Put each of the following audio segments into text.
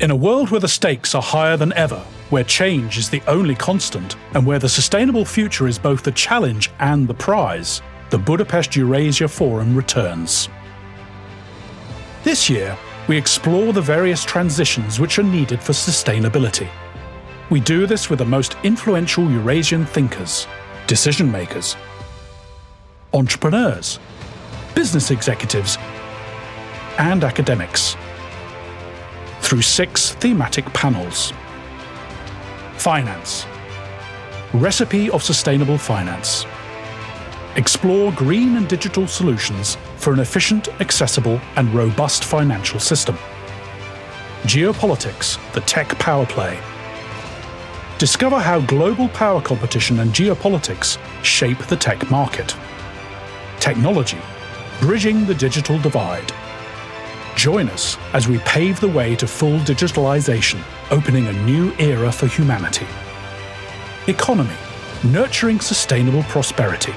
In a world where the stakes are higher than ever, where change is the only constant, and where the sustainable future is both the challenge and the prize, the Budapest Eurasia Forum returns. This year, we explore the various transitions which are needed for sustainability. We do this with the most influential Eurasian thinkers, decision makers, entrepreneurs, business executives, and academics, through 6 thematic panels. Finance. Recipe of sustainable finance. Explore green and digital solutions for an efficient, accessible, and robust financial system. Geopolitics, the tech power play. Discover how global power competition and geopolitics shape the tech market. Technology, bridging the digital divide. Join us as we pave the way to full digitalization, opening a new era for humanity. Economy, nurturing sustainable prosperity.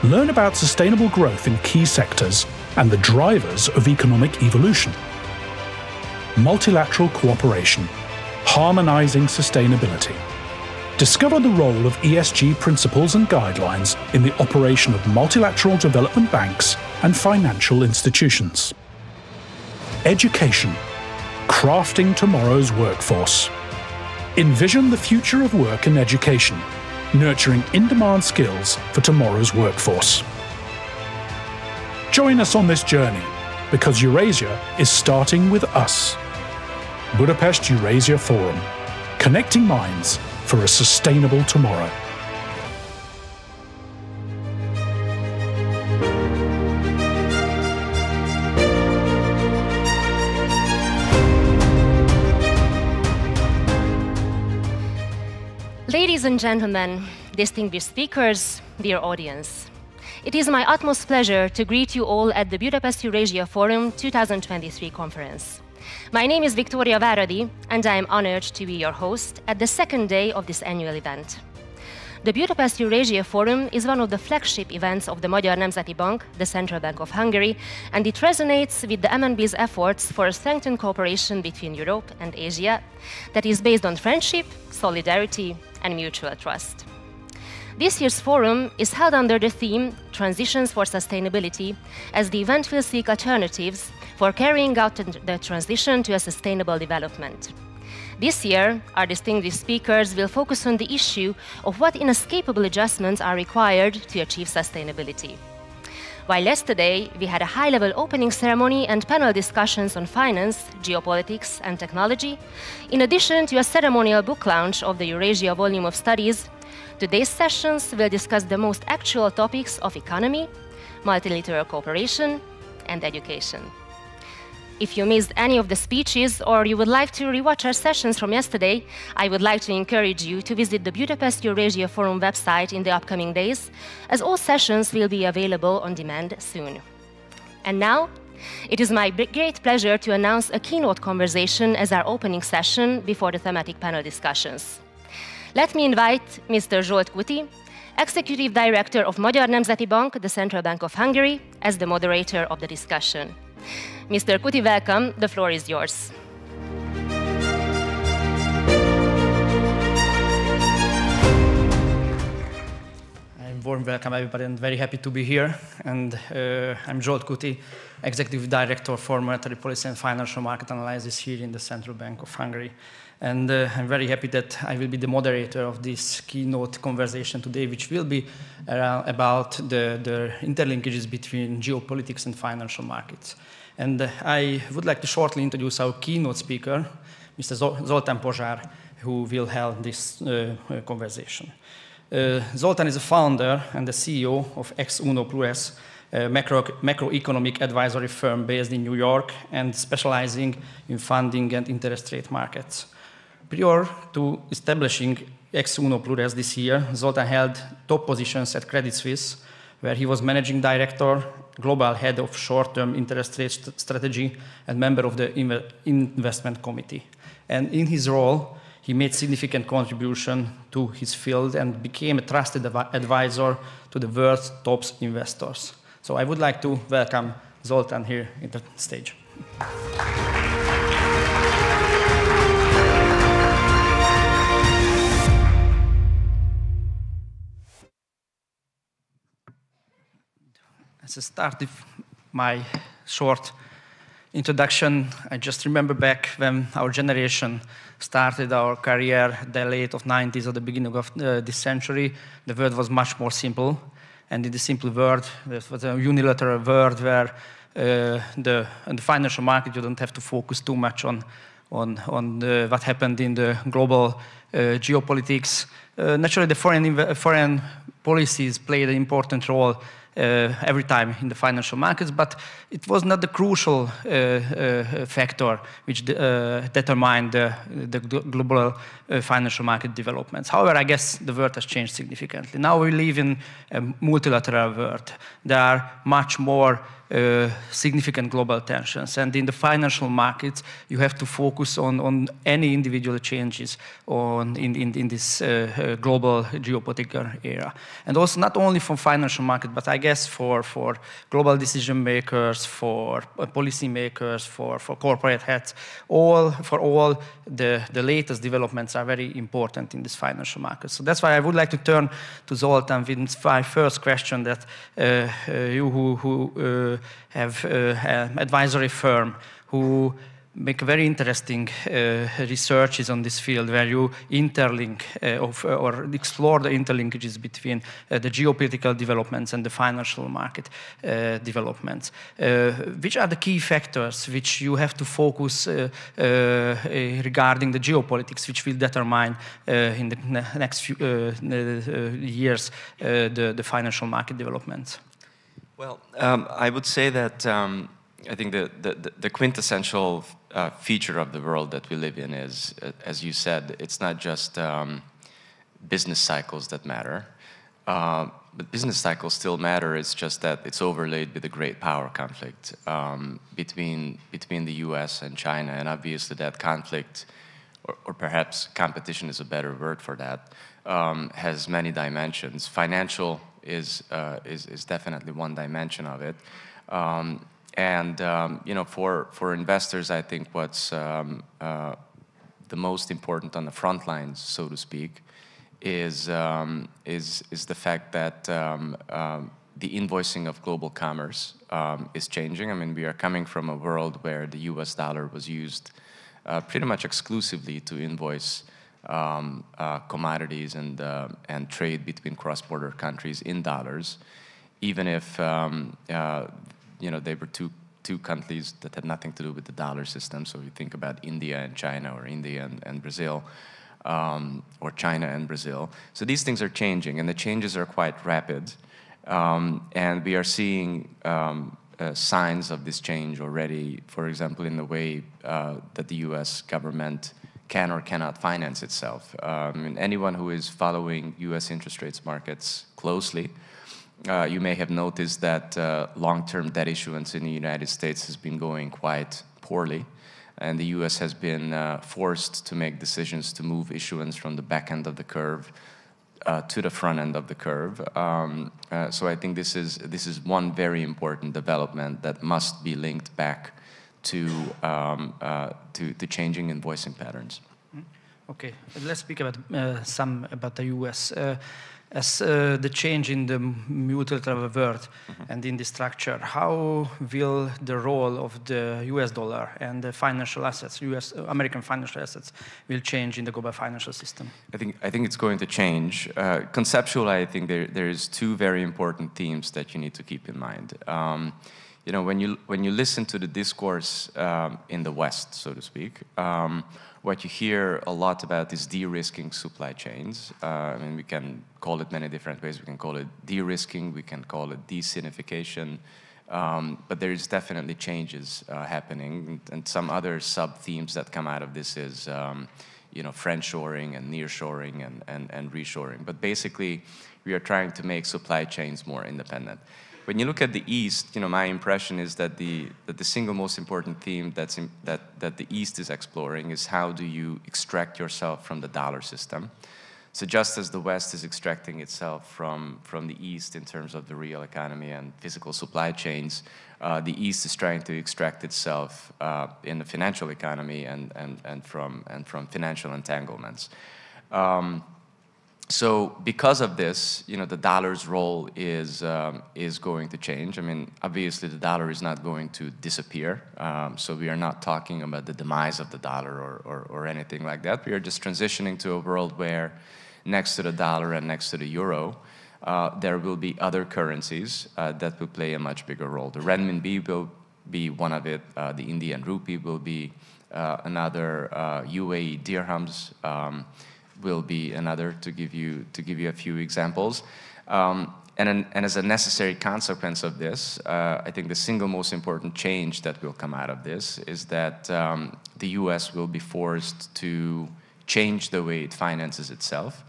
Learn about sustainable growth in key sectors and the drivers of economic evolution. Multilateral cooperation, harmonizing sustainability. Discover the role of ESG principles and guidelines in the operation of multilateral development banks and financial institutions. Education, crafting tomorrow's workforce. Envision the future of work and education, nurturing in-demand skills for tomorrow's workforce. Join us on this journey, because Eurasia is starting with us. Budapest Eurasia Forum, connecting minds for a sustainable tomorrow. Ladies and gentlemen, distinguished speakers, dear audience, it is my utmost pleasure to greet you all at the Budapest Eurasia Forum 2023 conference. My name is Victoria Váradi, and I am honored to be your host at the second day of this annual event. The Budapest Eurasia Forum is one of the flagship events of the Magyar Nemzeti Bank, the Central Bank of Hungary, and it resonates with the MNB's efforts for a strengthened cooperation between Europe and Asia that is based on friendship, solidarity, and mutual trust. This year's forum is held under the theme Transitions for Sustainability, as the event will seek alternatives for carrying out the transition to a sustainable development. This year, our distinguished speakers will focus on the issue of what inescapable adjustments are required to achieve sustainability. While yesterday we had a high-level opening ceremony and panel discussions on finance, geopolitics, and technology, in addition to a ceremonial book launch of the Eurasia volume of studies, today's sessions will discuss the most actual topics of economy, multilateral cooperation, and education. If you missed any of the speeches or you would like to rewatch our sessions from yesterday, I would like to encourage you to visit the Budapest Eurasia Forum website in the upcoming days, as all sessions will be available on demand soon. And now, it is my great pleasure to announce a keynote conversation as our opening session before the thematic panel discussions. Let me invite Mr. Zsolt KUTI, Executive Director of Magyar Nemzeti Bank, the Central Bank of Hungary, as the moderator of the discussion. Mr. KUTI, welcome. The floor is yours. Warm welcome, everybody, and very happy to be here. And I'm Zsolt KUTI, Executive Director for Monetary Policy and Financial Market Analysis here in the Central Bank of Hungary. And I'm very happy that I will be the moderator of this keynote conversation today, which will be about the interlinkages between geopolitics and financial markets. And I would like to shortly introduce our keynote speaker, Mr. Zoltán, who will hold this conversation. Zoltán is a founder and the CEO of Plures, a macroeconomic advisory firm based in New York and specializing in funding and interest rate markets. Prior to establishing Plures this year, Zoltán held top positions at Credit Suisse, where he was managing director, global head of short-term interest rate strategy, and member of the investment committee. And in his role, he made significant contribution to his field and became a trusted advisor to the world's top investors. So I would like to welcome Zoltán here at the stage. As I start with my short introduction, I just remember back when our generation started our career at the late of 90s or the beginning of this century, the world was much more simple. And in the simple world, this was a unilateral world where in the financial market, you don't have to focus too much on what happened in the global geopolitics. Naturally, the foreign policies played an important role every time in the financial markets, but it was not the crucial factor which determined the global financial market developments. However, I guess the world has changed significantly. Now we live in a multilateral world. There are much more significant global tensions, and in the financial markets, you have to focus on any individual changes in this global geopolitical era. And also not only for financial market, but I guess for global decision makers, for policy makers, for corporate heads, for all the latest developments are very important in this financial market. So that's why I would like to turn to Zoltán with my first question that you who have an advisory firm who make very interesting researches on this field where you interlink or explore the interlinkages between the geopolitical developments and the financial market developments. Which are the key factors which you have to focus regarding the geopolitics, which will determine in the next few years the financial market developments? Well, I would say that I think the quintessential feature of the world that we live in is, as you said, it's not just business cycles that matter, but business cycles still matter. It's just that it's overlaid with a great power conflict between the US and China, and obviously that conflict, or perhaps competition is a better word for that, has many dimensions. Financial is definitely one dimension of it. You know, for investors, I think what's the most important on the front lines, so to speak, is the fact that the invoicing of global commerce is changing. I mean, we are coming from a world where the US dollar was used pretty much exclusively to invoice commodities and trade between cross-border countries in dollars, even if you know, they were two countries that had nothing to do with the dollar system. So you think about India and China, or India and Brazil, or China and Brazil. So these things are changing, and the changes are quite rapid. And we are seeing signs of this change already, for example, in the way that the US government can or cannot finance itself. And anyone who is following US interest rates markets closely, you may have noticed that long-term debt issuance in the United States has been going quite poorly, and the US has been forced to make decisions to move issuance from the back end of the curve to the front end of the curve. So I think this is one very important development that must be linked back to the changing invoicing patterns. Okay, let's speak about about the US. As the change in the multilateral world and in the structure, how will the role of the US dollar and the financial assets, American financial assets, will change in the global financial system? I think it's going to change. Conceptually, I think there is two very important themes that you need to keep in mind. You know, when you listen to the discourse in the West, so to speak, what you hear a lot about is de-risking supply chains. I mean, we can call it many different ways. We can call it de-risking, we can call it de-sinification, but there is definitely changes happening. And some other sub-themes that come out of this is, you know, friendshoring and nearshoring and reshoring. But basically, we are trying to make supply chains more independent. When you look at the East, you know, my impression is that the single most important theme that the East is exploring is how do you extract yourself from the dollar system. So just as the West is extracting itself from the East in terms of the real economy and physical supply chains, the East is trying to extract itself in the financial economy and from financial entanglements. So because of this, the dollar's role is going to change. I mean, obviously the dollar is not going to disappear. So we are not talking about the demise of the dollar or anything like that. We are just transitioning to a world where next to the dollar and next to the euro, there will be other currencies that will play a much bigger role. The renminbi will be one of it. The Indian rupee will be another. UAE dirhams will be another, to give you a few examples. And as a necessary consequence of this, I think the single most important change that will come out of this is that the US will be forced to change the way it finances itself.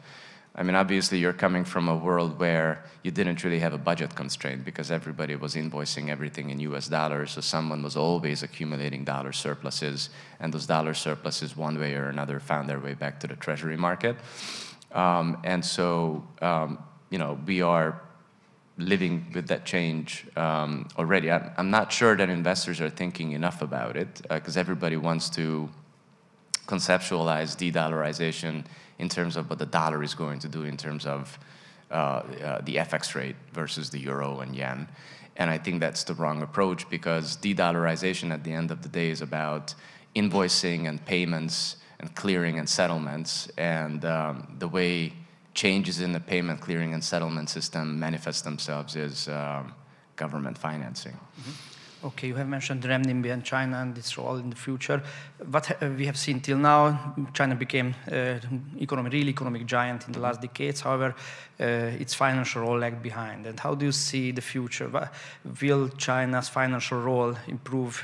I mean, obviously, you're coming from a world where you didn't really have a budget constraint because everybody was invoicing everything in US dollars, so someone was always accumulating dollar surpluses, and those dollar surpluses, one way or another, found their way back to the treasury market. And so, we are living with that change already. I'm not sure that investors are thinking enough about it, because everybody wants to conceptualize de-dollarization in terms of what the dollar is going to do in terms of the FX rate versus the euro and yen. And I think that's the wrong approach, because de-dollarization at the end of the day is about invoicing and payments and clearing and settlements. And the way changes in the payment, clearing, and settlement system manifest themselves is government financing. Mm-hmm. Okay, you have mentioned renminbi and China and its role in the future. What we have seen till now, China became real economic giant in the last decades. However, its financial role lagged behind. And how do you see the future? Will China's financial role improve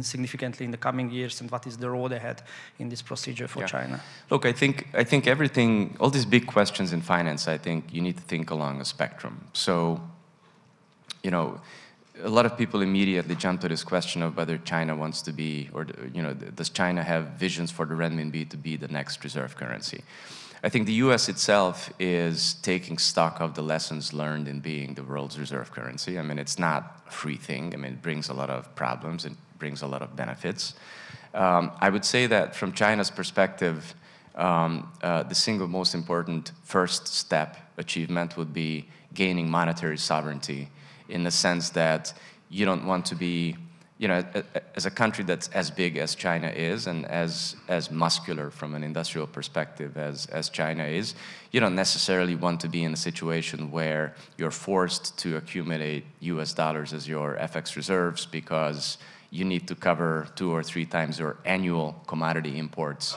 significantly in the coming years? And what is the road ahead in this procedure for China? Look, I think everything, all these big questions in finance, I think you need to think along a spectrum. So, a lot of people immediately jump to this question of whether China wants to be, or does China have visions for the renminbi to be the next reserve currency? I think the US itself is taking stock of the lessons learned in being the world's reserve currency. I mean, it's not a free thing. I mean, it brings a lot of problems. It brings a lot of benefits. I would say that from China's perspective, the single most important first step achievement would be gaining monetary sovereignty, in the sense that you don't want to be, as a country that's as big as China is and as muscular from an industrial perspective as China is, you don't necessarily want to be in a situation where you're forced to accumulate US dollars as your FX reserves because you need to cover 2 or 3 times your annual commodity imports,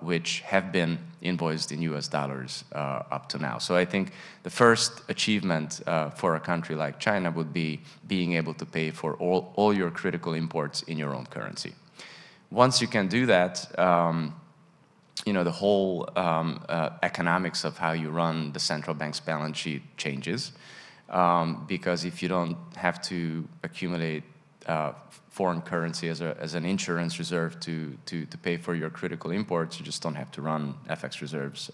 which have been invoiced in US dollars up to now. So I think the first achievement for a country like China would be being able to pay for all your critical imports in your own currency. Once you can do that, the whole economics of how you run the central bank's balance sheet changes, because if you don't have to accumulate foreign currency as an insurance reserve to pay for your critical imports, you just don't have to run FX reserves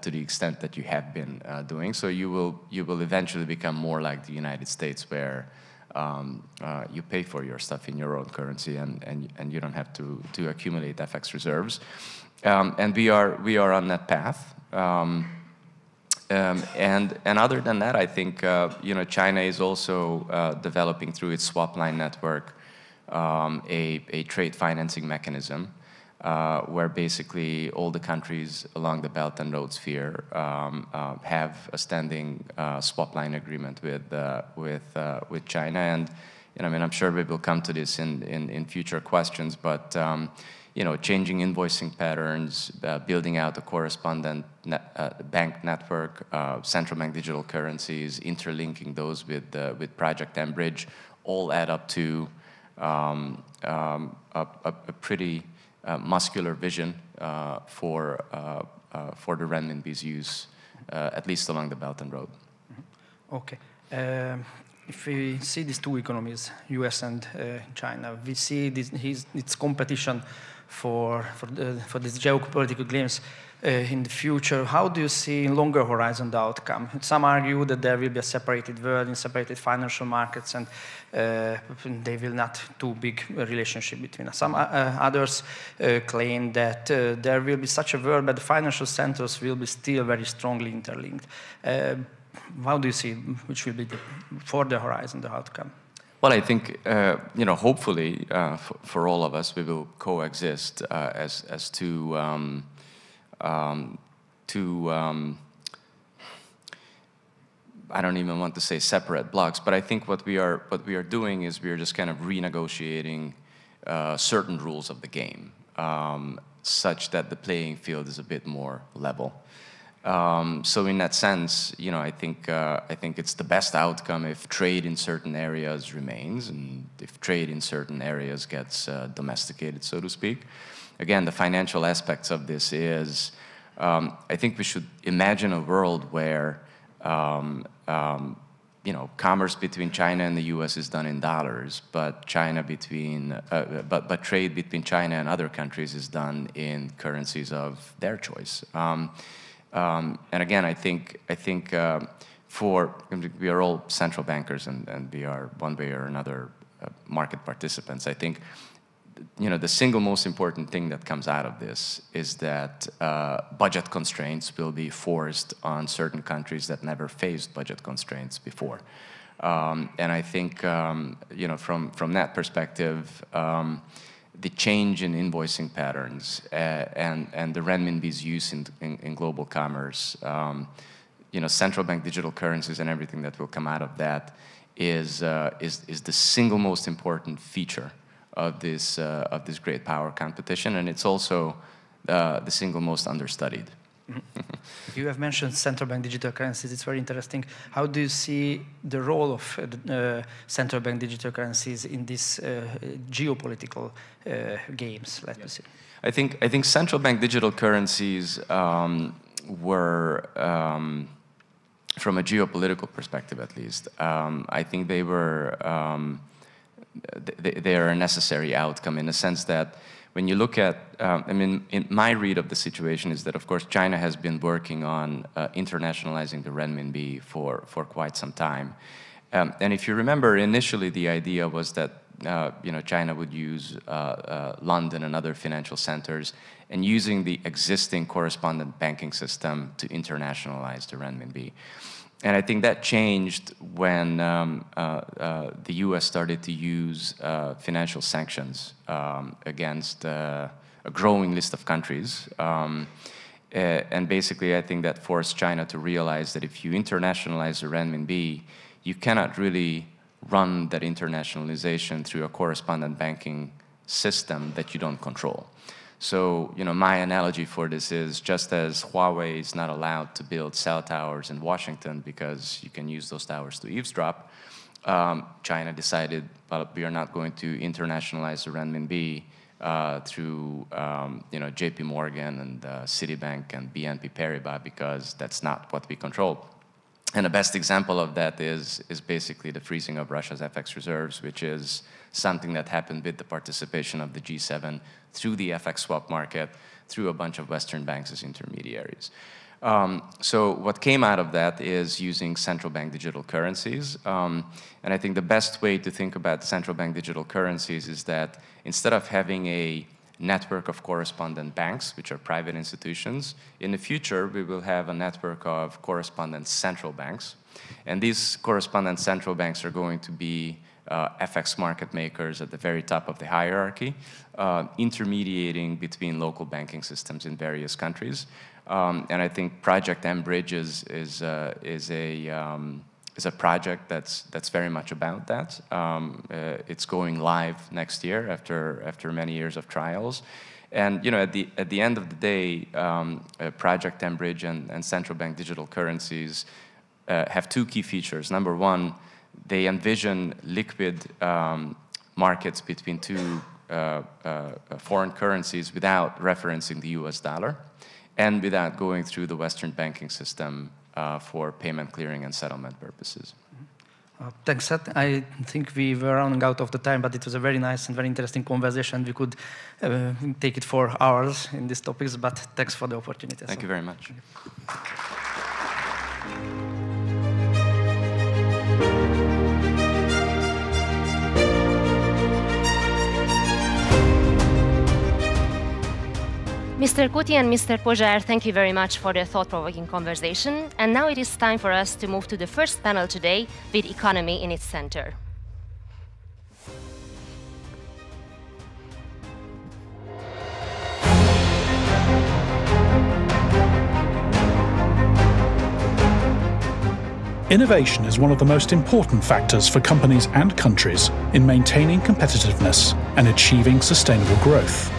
to the extent that you have been doing. So you will eventually become more like the United States, where you pay for your stuff in your own currency and you don't have to accumulate FX reserves. And we are on that path. And other than that, I think China is also developing through its swap line network a trade financing mechanism where basically all the countries along the Belt and Road sphere have a standing swap line agreement with China. And I'm sure we will come to this in future questions, but changing invoicing patterns, building out a correspondent bank network, central bank digital currencies, interlinking those with Project Enbridge, all add up to a pretty muscular vision for the renminbi's use, at least along the Belt and Road. Okay. If we see these two economies, US and China, we see its competition for these geopolitical games in the future. How do you see in longer horizon the outcome? Some argue that there will be a separated world in separated financial markets, and they will not too big relationship between us. Some others claim that there will be such a world, but the financial centers will be still very strongly interlinked. How do you see which will be the further horizon, the outcome? Well, I think, hopefully, for all of us, we will coexist as two, I don't even want to say separate blocks, but I think what we are doing is we are just kind of renegotiating certain rules of the game, such that the playing field is a bit more level. So in that sense, I think it's the best outcome if trade in certain areas remains, and if trade in certain areas gets domesticated, so to speak. Again, the financial aspects of this is, I think we should imagine a world where, commerce between China and the U.S. is done in dollars, but but trade between China and other countries is done in currencies of their choice. And again, I think we are all central bankers, and we are one way or another market participants. I think the single most important thing that comes out of this is that budget constraints will be forced on certain countries that never faced budget constraints before. And I think from that perspective, the change in invoicing patterns and the renminbi's use in global commerce, central bank digital currencies and everything that will come out of that is the single most important feature of this great power competition, and it's also the single most understudied. You have mentioned central bank digital currencies. It's very interesting. How do you see the role of central bank digital currencies in these geopolitical games, let me say? I think central bank digital currencies were, from a geopolitical perspective at least, I think they were they are a necessary outcome in the sense that when you look at, in my read of the situation is that, of course, China has been working on internationalizing the renminbi for quite some time. And if you remember, initially the idea was that, China would use London and other financial centers and using the existing correspondent banking system to internationalize the renminbi. And I think that changed when the U.S. started to use financial sanctions against a growing list of countries. And basically, I think that forced China to realize that if you internationalize the renminbi, you cannot really run that internationalization through a correspondent banking system that you don't control. So, my analogy for this is just as Huawei is not allowed to build cell towers in Washington because you can use those towers to eavesdrop, China decided, well, we are not going to internationalize the renminbi through, JP Morgan and Citibank and BNP Paribas because that's not what we control. And the best example of that is basically the freezing of Russia's FX reserves, which is something that happened with the participation of the G7 through the FX swap market, through a bunch of Western banks as intermediaries. So what came out of that is using central bank digital currencies. And I think the best way to think about central bank digital currencies is that instead of having a network of correspondent banks, which are private institutions, in the future we will have a network of correspondent central banks. And these correspondent central banks are going to be FX market makers at the very top of the hierarchy, intermediating between local banking systems in various countries. And I think Project M-Bridge is a project that's very much about that. It's going live next year after many years of trials. And at the end of the day, Project M-Bridge and central bank digital currencies have two key features. Number one, they envision liquid markets between two foreign currencies without referencing the US dollar and without going through the Western banking system for payment clearing and settlement purposes. Thanks, Seth. I think we were running out of the time, but it was a very nice and very interesting conversation. We could take it for hours in these topics, but thanks for the opportunity. Thank you very much. Mr. KUTI and Mr. POZSÁR, thank you very much for the thought-provoking conversation. And now it is time for us to move to the first panel today with economy in its center. Innovation is one of the most important factors for companies and countries in maintaining competitiveness and achieving sustainable growth.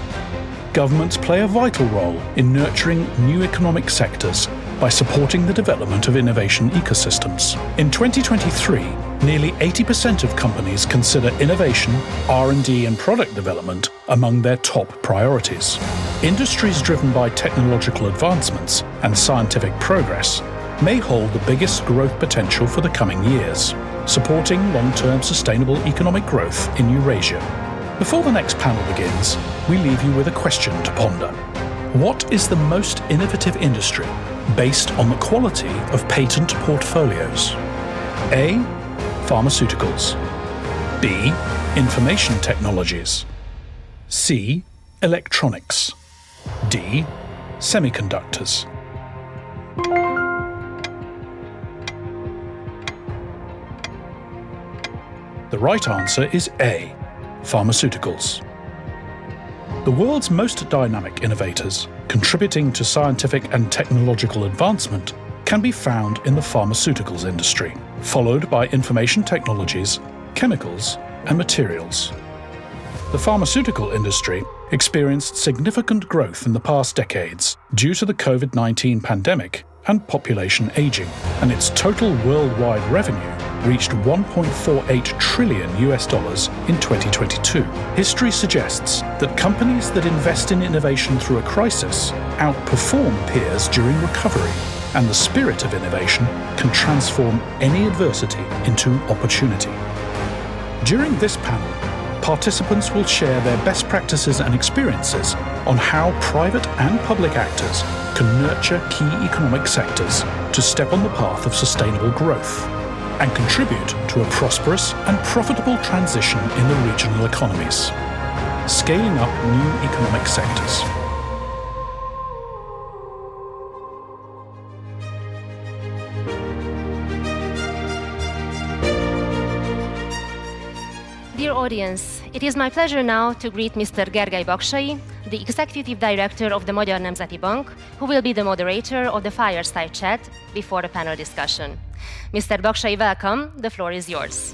Governments play a vital role in nurturing new economic sectors by supporting the development of innovation ecosystems. In 2023, nearly 80% of companies consider innovation, R&D and product development among their top priorities. Industries driven by technological advancements and scientific progress may hold the biggest growth potential for the coming years, supporting long-term sustainable economic growth in Eurasia. Before the next panel begins, we leave you with a question to ponder. What is the most innovative industry based on the quality of patent portfolios? A. Pharmaceuticals. B. Information technologies. C. Electronics. D. Semiconductors. The right answer is A. Pharmaceuticals. The world's most dynamic innovators, contributing to scientific and technological advancement, can be found in the pharmaceuticals industry, followed by information technologies, chemicals, and materials. The pharmaceutical industry experienced significant growth in the past decades due to the COVID-19 pandemic and population aging, and its total worldwide revenue reached $1.48 trillion in 2022. History suggests that companies that invest in innovation through a crisis outperform peers during recovery, and the spirit of innovation can transform any adversity into opportunity. During this panel, participants will share their best practices and experiences on how private and public actors can nurture key economic sectors to step on the path of sustainable growth and contribute to a prosperous and profitable transition in the regional economies, scaling up new economic sectors. Dear audience, it is my pleasure now to greet Mr. Gergely BAKSAY, the Executive Director of the Nemzeti Bank, who will be the moderator of the Fireside chat before the panel discussion. Mr. BAKSAY, welcome. The floor is yours.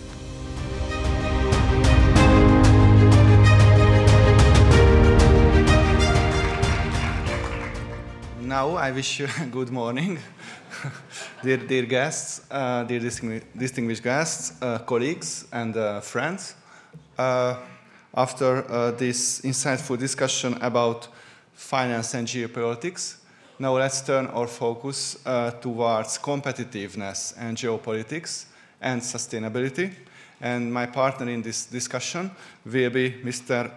Now I wish you good morning, dear guests, dear distinguished guests, colleagues, and friends. After this insightful discussion about finance and geopolitics, now let's turn our focus towards competitiveness and geopolitics and sustainability. And my partner in this discussion will be Mr.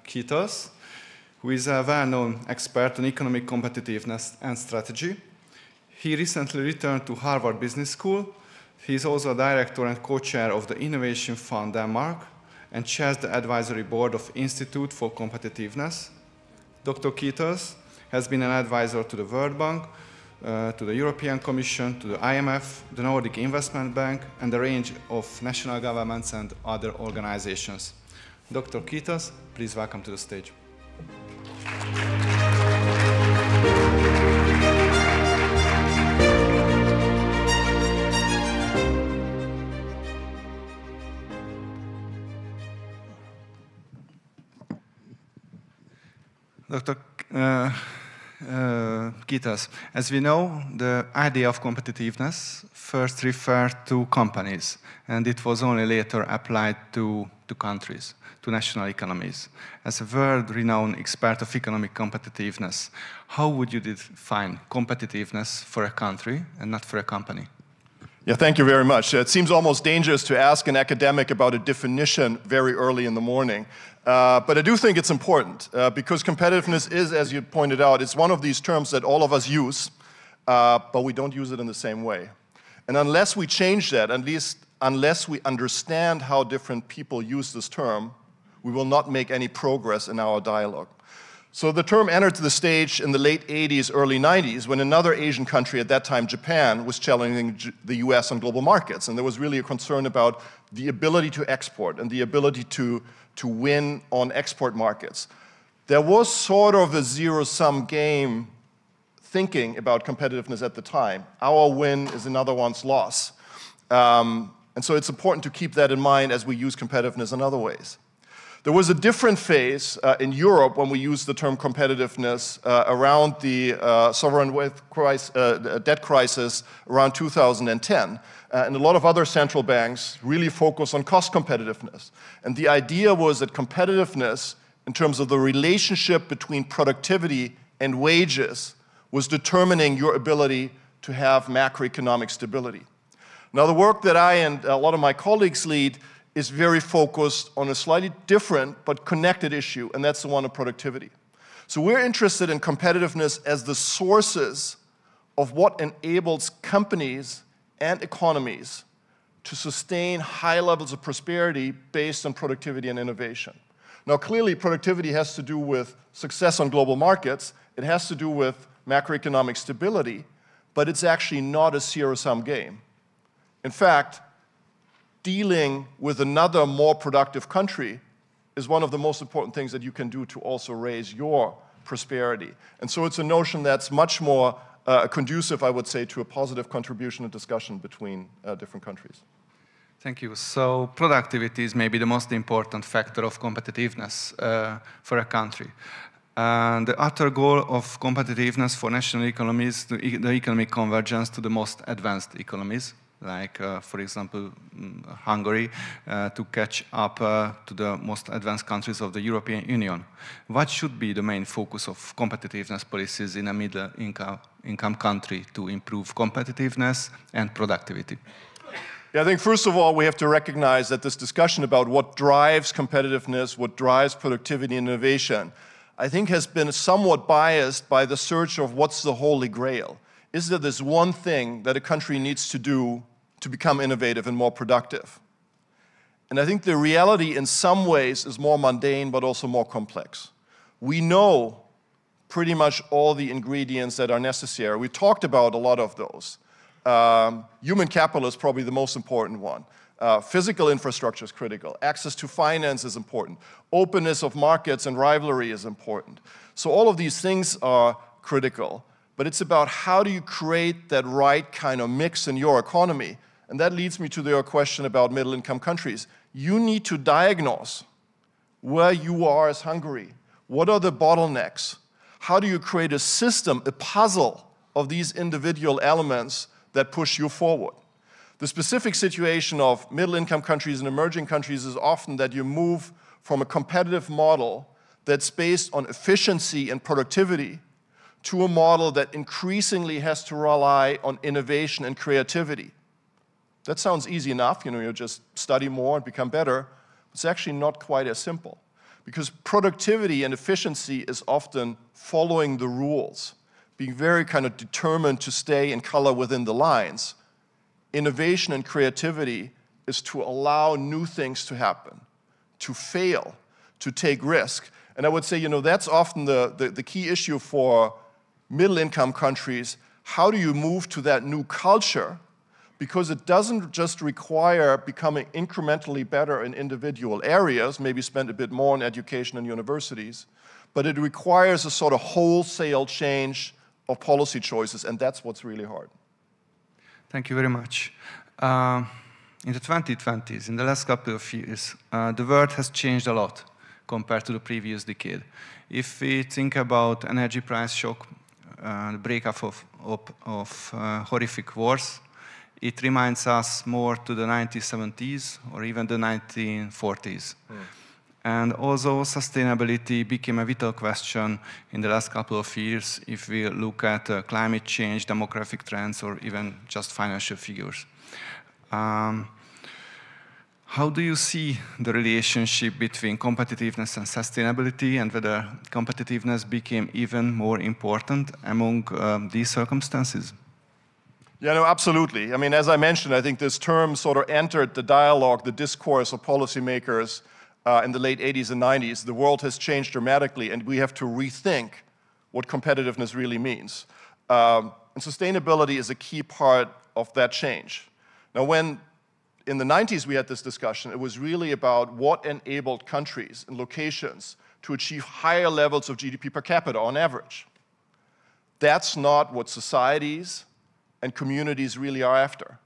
KETELS, who is a well-known expert on economic competitiveness and strategy. He recently returned to Harvard Business School. He is also a director and co-chair of the Innovation Fund Denmark and chairs the advisory board of Institute for Competitiveness. Dr. KETELS has been an advisor to the World Bank, to the European Commission, to the IMF, the Nordic Investment Bank, and a range of national governments and other organizations. Dr. KETELS, please welcome to the stage. Dr. KETELS, as we know, the idea of competitiveness first referred to companies, and it was only later applied to countries, to national economies. As a world-renowned expert of economic competitiveness, how would you define competitiveness for a country and not for a company? Yeah, thank you very much. It seems almost dangerous to ask an academic about a definition very early in the morning. But I do think it's important because competitiveness is, as you pointed out, it's one of these terms that all of us use, but we don't use it in the same way. And unless we change that, at least unless we understand how different people use this term, we will not make any progress in our dialogue. So the term entered the stage in the late 80s, early 90s, when another Asian country, at that time Japan, was challenging the US on global markets. And there was really a concern about the ability to export and the ability to win on export markets. There was sort of a zero-sum game thinking about competitiveness at the time. Our win is another one's loss. And so it's important to keep that in mind as we use competitiveness in other ways. There was a different phase in Europe when we used the term competitiveness around the sovereign debt crisis around 2010. And a lot of other central banks really focus on cost competitiveness. And the idea was that competitiveness, in terms of the relationship between productivity and wages, was determining your ability to have macroeconomic stability. Now, the work that I and a lot of my colleagues lead is very focused on a slightly different but connected issue, and that's the one of productivity. So we're interested in competitiveness as the sources of what enables companies and economies to sustain high levels of prosperity based on productivity and innovation. Now, clearly, productivity has to do with success on global markets. It has to do with macroeconomic stability, but it's actually not a zero-sum game. In fact, dealing with another more productive country is one of the most important things that you can do to also raise your prosperity. And so it's a notion that's much more conducive, I would say, to a positive contribution and discussion between different countries. Thank you. So productivity is maybe the most important factor of competitiveness for a country. And the utter goal of competitiveness for national economies, the economic convergence to the most advanced economies, like, for example, Hungary, to catch up to the most advanced countries of the European Union. What should be the main focus of competitiveness policies in a middle-income country to improve competitiveness and productivity? Yeah, I think first of all, we have to recognize that this discussion about what drives competitiveness, what drives productivity and innovation, I think has been somewhat biased by the search of what's the holy grail. Is there this one thing that a country needs to do to become innovative and more productive? And I think the reality in some ways is more mundane, but also more complex. We know pretty much all the ingredients that are necessary. We talked about a lot of those. Human capital is probably the most important one. Physical infrastructure is critical. Access to finance is important. Openness of markets and rivalry is important. So all of these things are critical. But it's about how do you create that right kind of mix in your economy. And that leads me to your question about middle-income countries. You need to diagnose where you are as Hungary. What are the bottlenecks? How do you create a system, a puzzle of these individual elements that push you forward? The specific situation of middle-income countries and emerging countries is often that you move from a competitive model that's based on efficiency and productivity to a model that increasingly has to rely on innovation and creativity. That sounds easy enough, you just study more and become better. It's actually not quite as simple, because productivity and efficiency is often following the rules, being very kind of determined to stay in color within the lines. Innovation and creativity is to allow new things to happen, to fail, to take risk. And I would say, that's often the key issue for middle-income countries. How do you move to that new culture? Because it doesn't just require becoming incrementally better in individual areas, maybe spend a bit more on education and universities, but it requires a sort of wholesale change of policy choices, and that's what's really hard. Thank you very much. In the 2020s, in the last couple of years, the world has changed a lot compared to the previous decade. If we think about energy price shock, the breakup of horrific wars, it reminds us more to the 1970s or even the 1940s. And also sustainability became a vital question in the last couple of years if we look at climate change, demographic trends, or even just financial figures. How do you see the relationship between competitiveness and sustainability, and whether competitiveness became even more important among these circumstances? Yeah, no, absolutely. I mean, as I mentioned, I think this term sort of entered the dialogue, the discourse of policymakers in the late 80s and 90s. The world has changed dramatically, and we have to rethink what competitiveness really means. And sustainability is a key part of that change. Now, when in the 90s we had this discussion, it was really about what enabled countries and locations to achieve higher levels of GDP per capita on average. That's not what societies and communities really are after.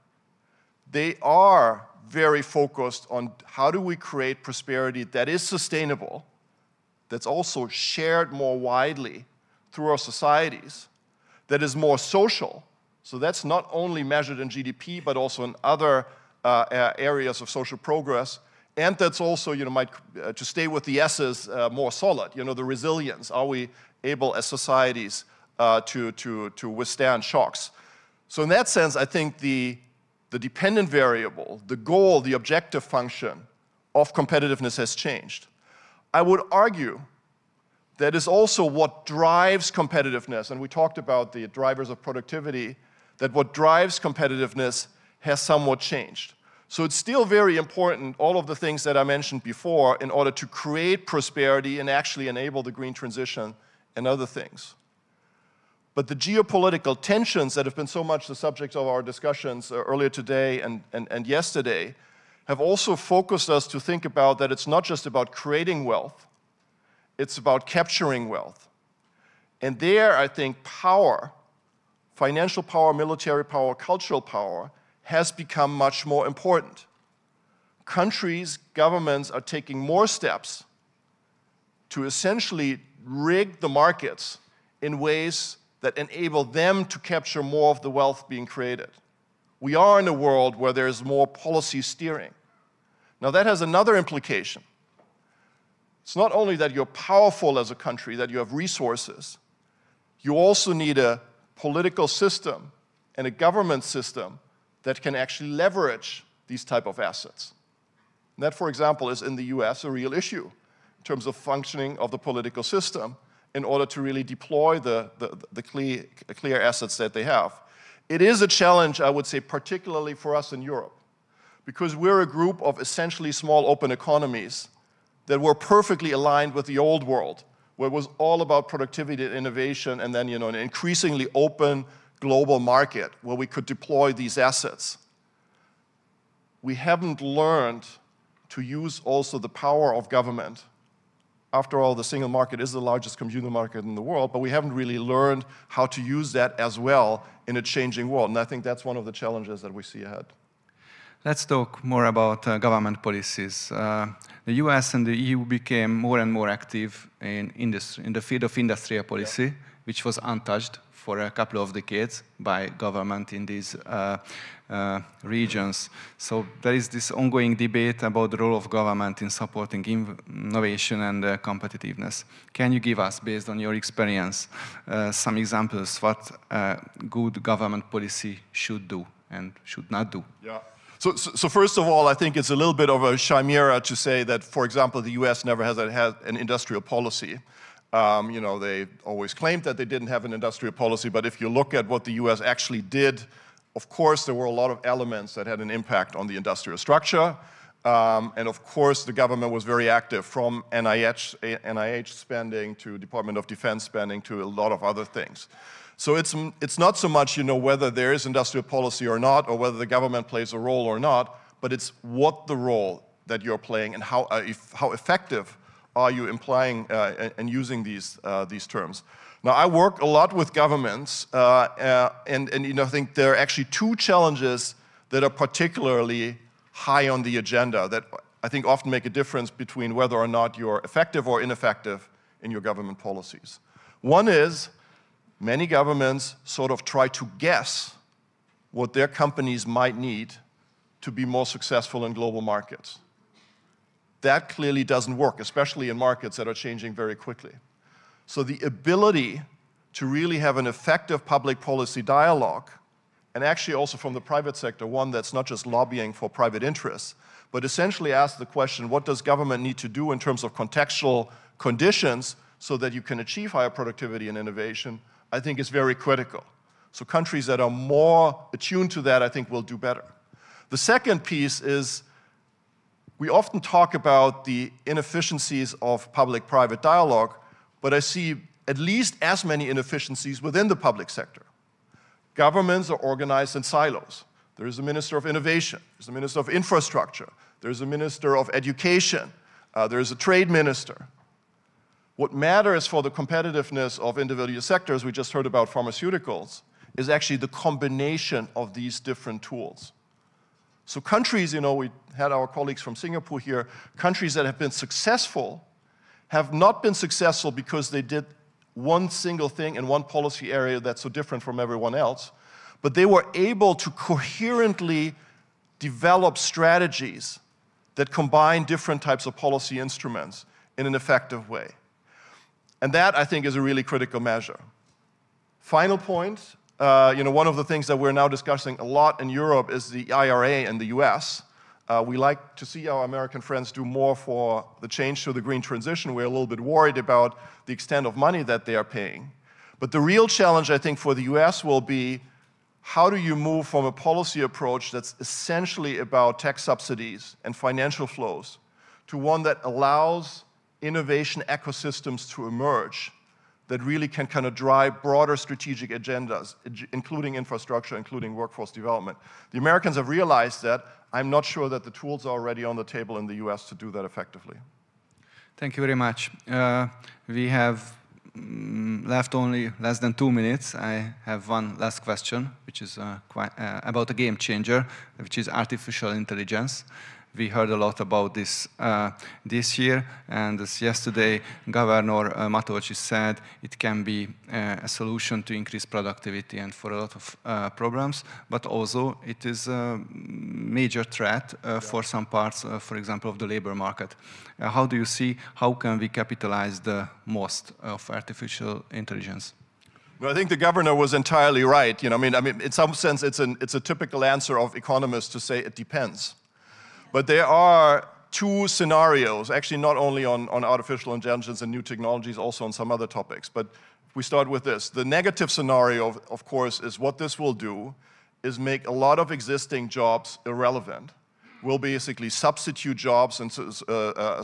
They are very focused on how do we create prosperity that is sustainable, that's also shared more widely through our societies, that is more social. So that's not only measured in GDP, but also in other areas of social progress. And that's also, to stay with the S's, more solid, the resilience. Are we able as societies to withstand shocks? So in that sense, I think the dependent variable, the goal, the objective function of competitiveness has changed. I would argue that is also what drives competitiveness, and we talked about the drivers of productivity, that what drives competitiveness has somewhat changed. So it's still very important, all of the things that I mentioned before, in order to create prosperity and actually enable the green transition and other things. But the geopolitical tensions that have been so much the subject of our discussions earlier today and yesterday have also focused us to think about that it's not just about creating wealth, it's about capturing wealth. And there, I think, power, financial power, military power, cultural power, has become much more important. Countries, governments are taking more steps to essentially rig the markets in ways that enable them to capture more of the wealth being created. We are in a world where there's more policy steering. Now that has another implication. It's not only that you're powerful as a country, that you have resources, you also need a political system and a government system that can actually leverage these type of assets. And that, for example, is in the US a real issue in terms of functioning of the political system in order to really deploy the clear assets that they have. It is a challenge, I would say, particularly for us in Europe, because we're a group of essentially small open economies that were perfectly aligned with the old world, where it was all about productivity and innovation, and then an increasingly open global market where we could deploy these assets. We haven't learned to use also the power of government. After all, the single market is the largest computer market in the world, but we haven't really learned how to use that as well in a changing world. And I think that's one of the challenges that we see ahead. Let's talk more about government policies. The US and the EU became more and more active in the field of industrial policy, which was untouched for a couple of decades by government in these regions. So there is this ongoing debate about the role of government in supporting innovation and competitiveness. Can you give us, based on your experience, some examples what good government policy should do and should not do? Yeah. So first of all, I think it's a little bit of a chimera to say that, for example, the US never has had an industrial policy. They always claimed that they didn't have an industrial policy, but if you look at what the US actually did, of course, there were a lot of elements that had an impact on the industrial structure. And of course, the government was very active, from NIH spending to Department of Defense spending to a lot of other things. So it's not so much, whether there is industrial policy or not, or whether the government plays a role or not, but it's what the role that you're playing and how effective are you implying and using these terms. Now, I work a lot with governments, and I think there are actually two challenges that are particularly high on the agenda that I think often make a difference between whether or not you're effective or ineffective in your government policies. One is, many governments sort of try to guess what their companies might need to be more successful in global markets. that clearly doesn't work, especially in markets that are changing very quickly. So the ability to really have an effective public policy dialogue, and actually also from the private sector, one that's not just lobbying for private interests, but essentially ask the question, what does government need to do in terms of contextual conditions so that you can achieve higher productivity and innovation, I think is very critical. So countries that are more attuned to that, I think, will do better. The second piece is we often talk about the inefficiencies of public-private dialogue, but I see at least as many inefficiencies within the public sector. Governments are organized in silos. There is a Minister of Innovation, there's a Minister of Infrastructure, there's a Minister of Education, there's a Trade Minister. What matters for the competitiveness of individual sectors, we just heard about pharmaceuticals, is actually the combination of these different tools. So countries, you know, we had our colleagues from Singapore here, countries that have been successful have not been successful because they did one single thing in one policy area that's so different from everyone else, but they were able to coherently develop strategies that combine different types of policy instruments in an effective way. And that, I think, is a really critical measure. Final point, you know, one of the things that we're now discussing a lot in Europe is the IRA in the US. We like to see our American friends do more for the change to the green transition. We're a little bit worried about the extent of money that they are paying. But the real challenge, I think, for the US will be how do you move from a policy approach that's essentially about tax subsidies and financial flows to one that allows innovation ecosystems to emerge that really can kind of drive broader strategic agendas, including infrastructure, including workforce development. The Americans have realized that. I'm not sure that the tools are already on the table in the US to do that effectively. Thank you very much. We have left only less than 2 minutes. I have one last question, which is about a game changer, which is artificial intelligence. We heard a lot about this this year, and as yesterday, Governor Matolcsi said it can be a solution to increase productivity and for a lot of problems, but also it is a major threat for some parts, for example, of the labor market. How do you see, how can we capitalize the most of artificial intelligence? Well, I think the governor was entirely right. You know, I mean, in some sense, it's a typical answer of economists to say it depends. But there are two scenarios, actually not only on artificial intelligence and new technologies, also on some other topics. But we start with this. The negative scenario, of course, is what this will do is make a lot of existing jobs irrelevant. Will basically substitute jobs and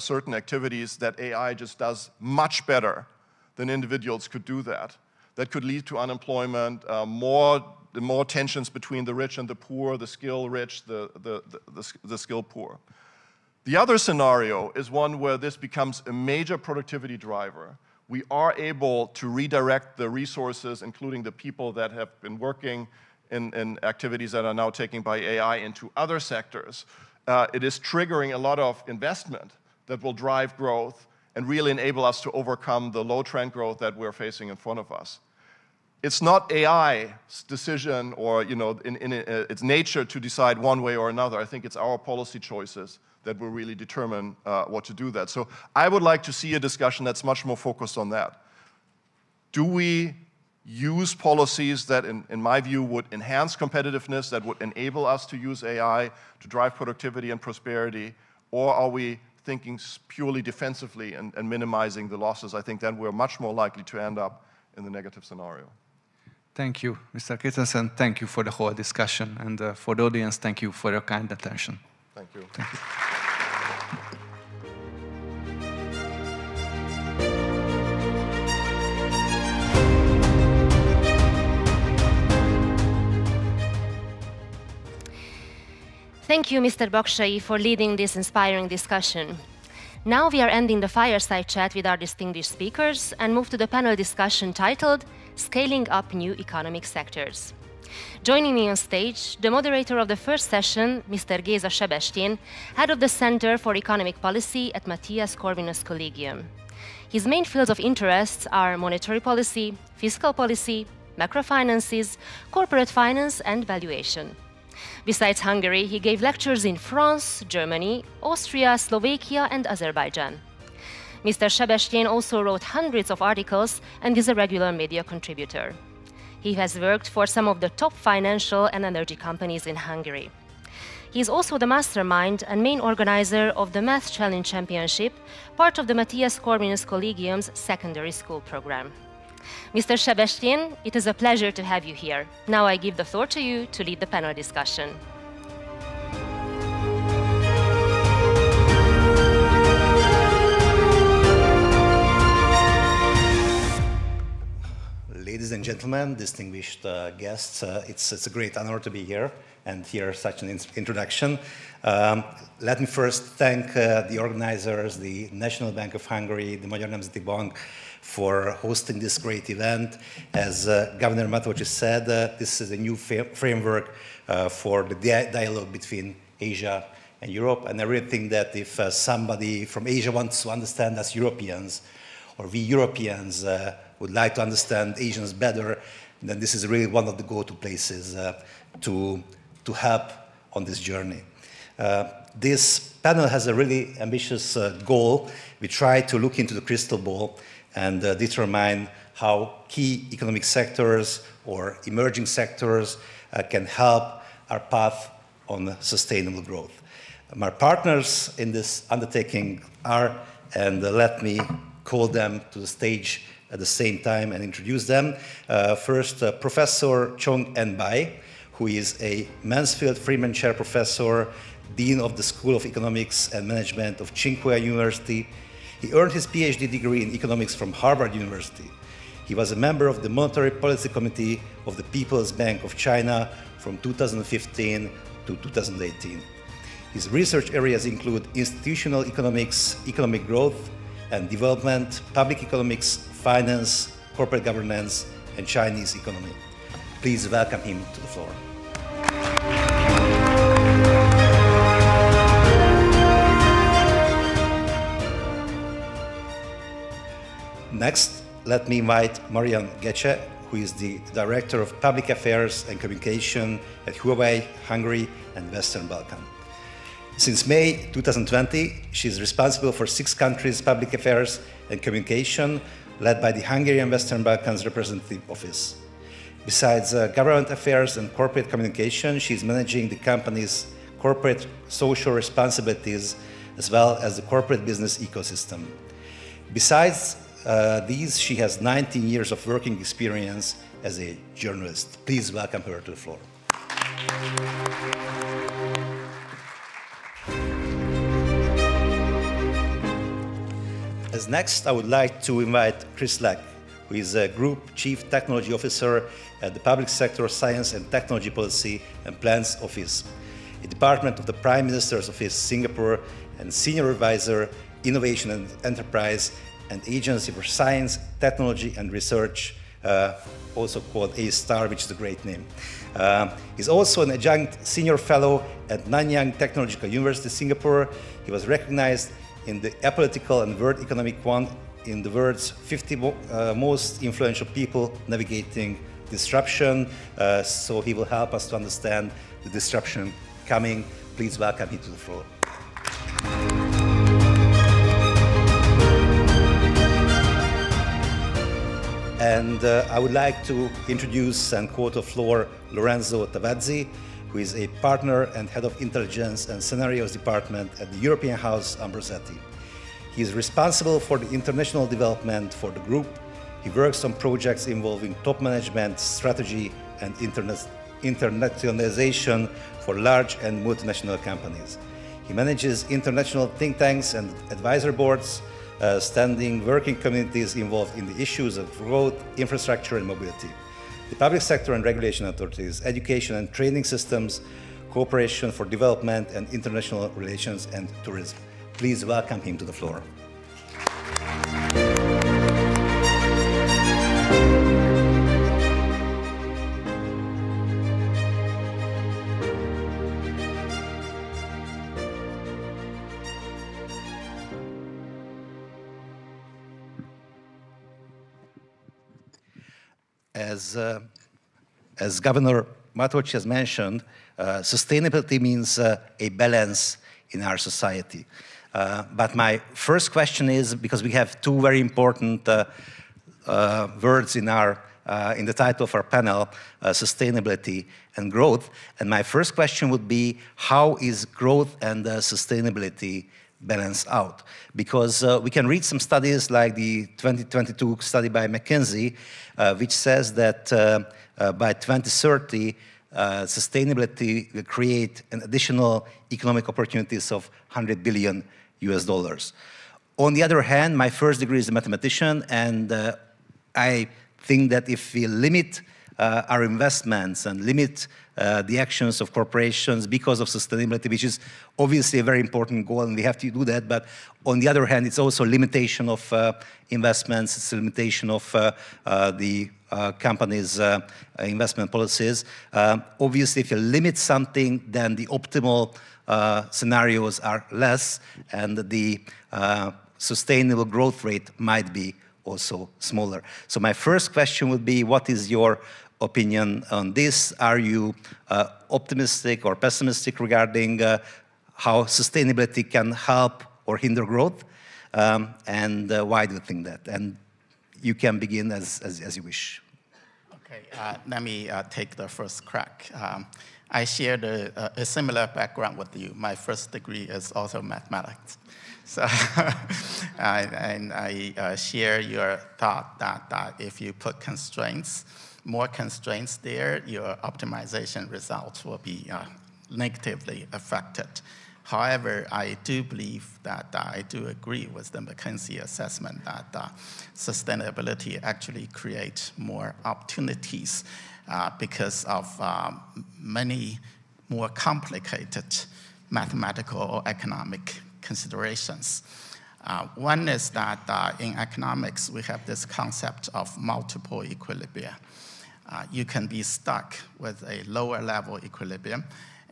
certain activities that AI just does much better than individuals could do that. That could lead to unemployment, more tensions between the rich and the poor, the skill rich, the skill poor. The other scenario is one where this becomes a major productivity driver. We are able to redirect the resources, including the people that have been working in activities that are now taken by AI into other sectors. It is triggering a lot of investment that will drive growth and really enable us to overcome the low trend growth that we're facing in front of us. It's not AI's decision or, you know, in its nature to decide one way or another. I think it's our policy choices that will really determine what to do that. So I would like to see a discussion that's much more focused on that. Do we use policies that, in my view, would enhance competitiveness, that would enable us to use AI to drive productivity and prosperity, or are we thinking purely defensively and minimizing the losses? I think then we're much more likely to end up in the negative scenario. Thank you, Mr. KETELS, and thank you for the whole discussion. And for the audience, thank you for your kind attention. Thank you. Thank you. Thank you, Mr. BAKSAY, for leading this inspiring discussion. Now we are ending the fireside chat with our distinguished speakers and move to the panel discussion titled Scaling Up New Economic Sectors. Joining me on stage, the moderator of the first session, Mr. Géza Sebestyén, head of the Center for Economic Policy at Matthias Corvinus Collegium. His main fields of interest are monetary policy, fiscal policy, macrofinances, corporate finance, and valuation. Besides Hungary, he gave lectures in France, Germany, Austria, Slovakia, and Azerbaijan. Mr. Sebestyén also wrote hundreds of articles and is a regular media contributor. He has worked for some of the top financial and energy companies in Hungary. He is also the mastermind and main organizer of the Math Challenge Championship, part of the Matthias Corvinus Collegium's secondary school program. Mr. Sebestyén, it is a pleasure to have you here. Now I give the floor to you to lead the panel discussion. Ladies and gentlemen, distinguished guests, it's a great honor to be here and hear such an introduction. Let me first thank the organizers, the National Bank of Hungary, the Magyar Nemzeti Bank, for hosting this great event. As Governor Matocsi said, this is a new framework for the dialogue between Asia and Europe, and I really think that if somebody from Asia wants to understand us Europeans, or we Europeans would like to understand Asians better, then this is really one of the go-to places to help on this journey. This panel has a really ambitious goal. We try to look into the crystal ball and determine how key economic sectors or emerging sectors can help our path on sustainable growth. My partners in this undertaking are, and let me call them to the stage at the same time and introduce them. First, Professor Chong En-bai, who is a Mansfield Freeman Chair Professor, Dean of the School of Economics and Management of Tsinghua University. He earned his PhD degree in economics from Harvard University. He was a member of the Monetary Policy Committee of the People's Bank of China from 2015 to 2018. His research areas include institutional economics, economic growth and development, public economics, finance, corporate governance, and Chinese economy. Please welcome him to the floor. Next, let me invite Marian Gece, who is the Director of Public Affairs and Communication at Huawei, Hungary, and Western Balkan. Since May 2020, she is responsible for 6 countries' public affairs and communication, led by the Hungarian Western Balkans Representative Office. Besides government affairs and corporate communication, she is managing the company's corporate social responsibilities as well as the corporate business ecosystem. Besides these, she has 19 years of working experience as a journalist. Please welcome her to the floor. As next, I would like to invite Chris Leck, who is a Group Chief Technology Officer at the Public Sector Science and Technology Policy and Plans Office, a department of the Prime Minister's Office, Singapore, and Senior Advisor, Innovation and Enterprise, and Agency for Science, Technology and Research, also called A-STAR, which is a great name. He's also an adjunct senior fellow at Nanyang Technological University, Singapore. He was recognized in the Apolitical and World Economic One in the world's 50 most influential people navigating disruption. So he will help us to understand the disruption coming. Please welcome him to the floor. And I would like to introduce and quote the floor Lorenzo Tavazzi, who is a partner and head of intelligence and scenarios department at the European House Ambrosetti. He is responsible for the international development for the group. He works on projects involving top management, strategy, and internationalization for large and multinational companies. He manages international think tanks and advisory boards, standing working communities involved in the issues of growth, infrastructure, and mobility, the public sector and regulation authorities, education and training systems, cooperation for development and international relations, and tourism. Please welcome him to the floor. As Governor Matocsi has mentioned, sustainability means a balance in our society. But my first question is, because we have two very important words in the title of our panel, sustainability and growth. And my first question would be, how is growth and sustainability balanced out? Because we can read some studies like the 2022 study by McKinsey, which says that by 2030, sustainability will create an additional economic opportunities of $100 billion US. On the other hand, my first degree is a mathematician, and I think that if we limit our investments and limit the actions of corporations because of sustainability, which is obviously a very important goal, and we have to do that, but on the other hand, it's also a limitation of investments, it's a limitation of the companies' investment policies. Obviously, if you limit something, then the optimal scenarios are less, and the sustainable growth rate might be also smaller. So my first question would be, what is your opinion on this? Are you optimistic or pessimistic regarding how sustainability can help or hinder growth? And why do you think that? And you can begin as you wish. Okay, let me take the first crack. I shared a similar background with you. My first degree is also mathematics. So I share your thought that if you put constraints, more constraints there, your optimization results will be negatively affected. However, I do believe that I do agree with the McKinsey assessment that sustainability actually creates more opportunities because of many more complicated mathematical or economic considerations. One is that in economics, we have this concept of multiple equilibria. You can be stuck with a lower level equilibrium,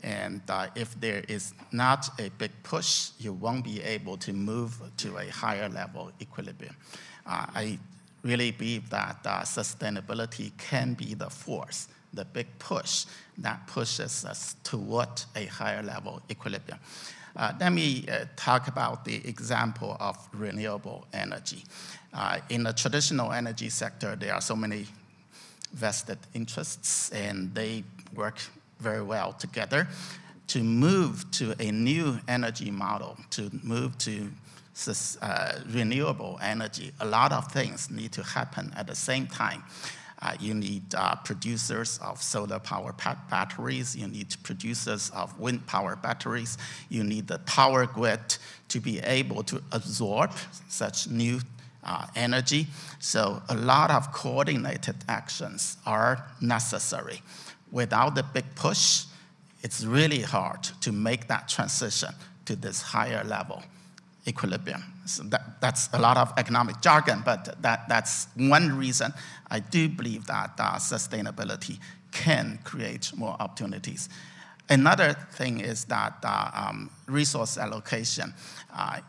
and if there is not a big push, you won't be able to move to a higher level equilibrium. I really believe that sustainability can be the force, the big push that pushes us toward a higher level equilibrium. Let me talk about the example of renewable energy. In the traditional energy sector, there are so many vested interests, and they work very well together. To move to a new energy model, to move to renewable energy, a lot of things need to happen at the same time. You need producers of solar power batteries. You need producers of wind power batteries. You need the power grid to be able to absorb such new energy. So a lot of coordinated actions are necessary. Without the big push, it's really hard to make that transition to this higher level equilibrium. So that's a lot of economic jargon, but that's one reason I do believe that sustainability can create more opportunities. Another thing is that resource allocation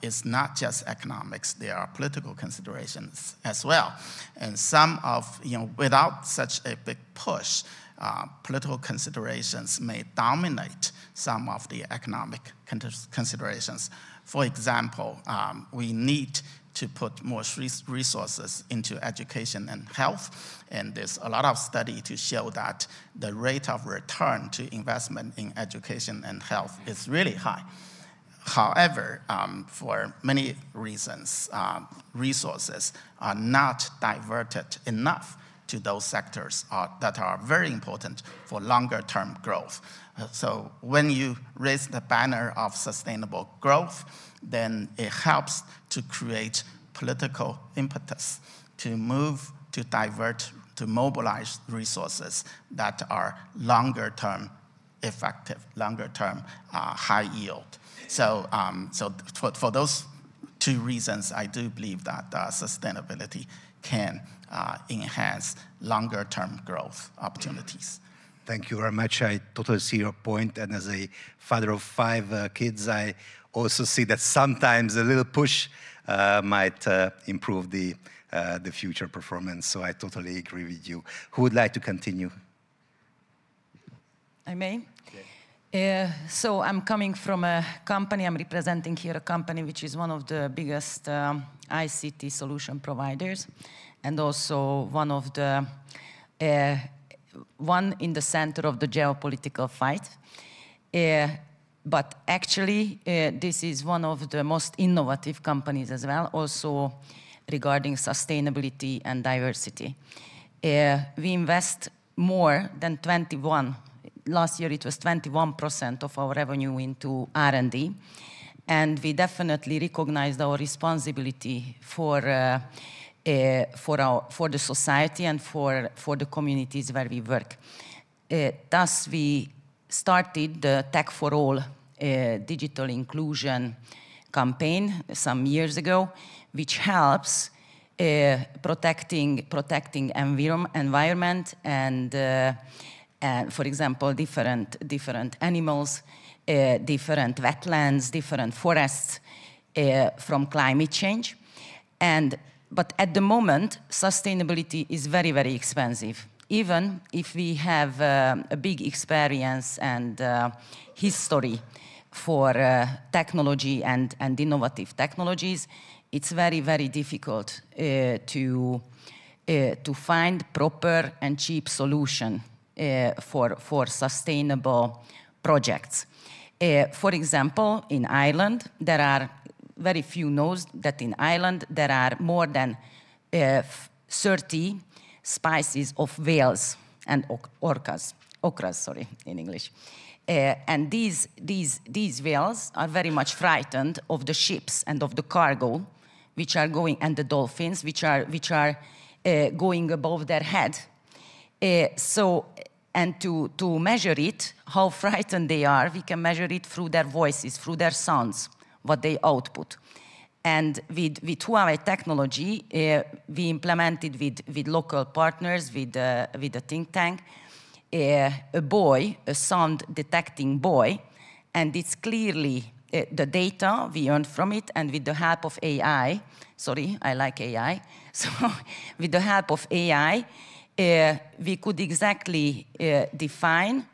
is not just economics. There are political considerations as well. And some of, without such a big push, political considerations may dominate some of the economic considerations. For example, we need to put more resources into education and health, and there's a lot of study to show that the rate of return to investment in education and health is really high. However, for many reasons, resources are not diverted enough to those sectors that are very important for longer-term growth. So when you raise the banner of sustainable growth, then it helps to create political impetus to move, to divert, to mobilize resources that are longer-term effective, longer-term high yield. So, for those two reasons, I do believe that sustainability can enhance longer-term growth opportunities. Thank you very much. I totally see your point. And as a father of 5 kids, I also see that sometimes a little push might improve the future performance. So I totally agree with you. Who would like to continue? I may? So I'm coming from a company, I'm representing here a company which is one of the biggest ICT solution providers, and also one of the, one in the center of the geopolitical fight. But actually, this is one of the most innovative companies as well, also regarding sustainability and diversity. We invest more than 21, last year it was 21% of our revenue into R&D, and we definitely recognized our responsibility for the society and for the communities where we work. Thus, we started the Tech for All digital inclusion campaign some years ago, which helps protecting environment and for example, different animals, different wetlands, different forests from climate change. But at the moment, sustainability is very, very expensive. Even if we have a big experience and history for technology and innovative technologies, it's very, very difficult to find proper and cheap solution for sustainable projects. For example, in Ireland, there are very few knows that in Ireland there are more than 30 species of whales and okras, sorry, in English. And these whales are very much frightened of the ships and of the cargo, which are going, and the dolphins, which are going above their head. And to measure it, how frightened they are, we can measure it through their voices, through their sounds, what they output. And with Huawei technology, we implemented with local partners, with a think tank, a sound detecting buoy, and it's clearly the data we earned from it, and with the help of AI, sorry, I like AI, so with the help of AI, we could exactly define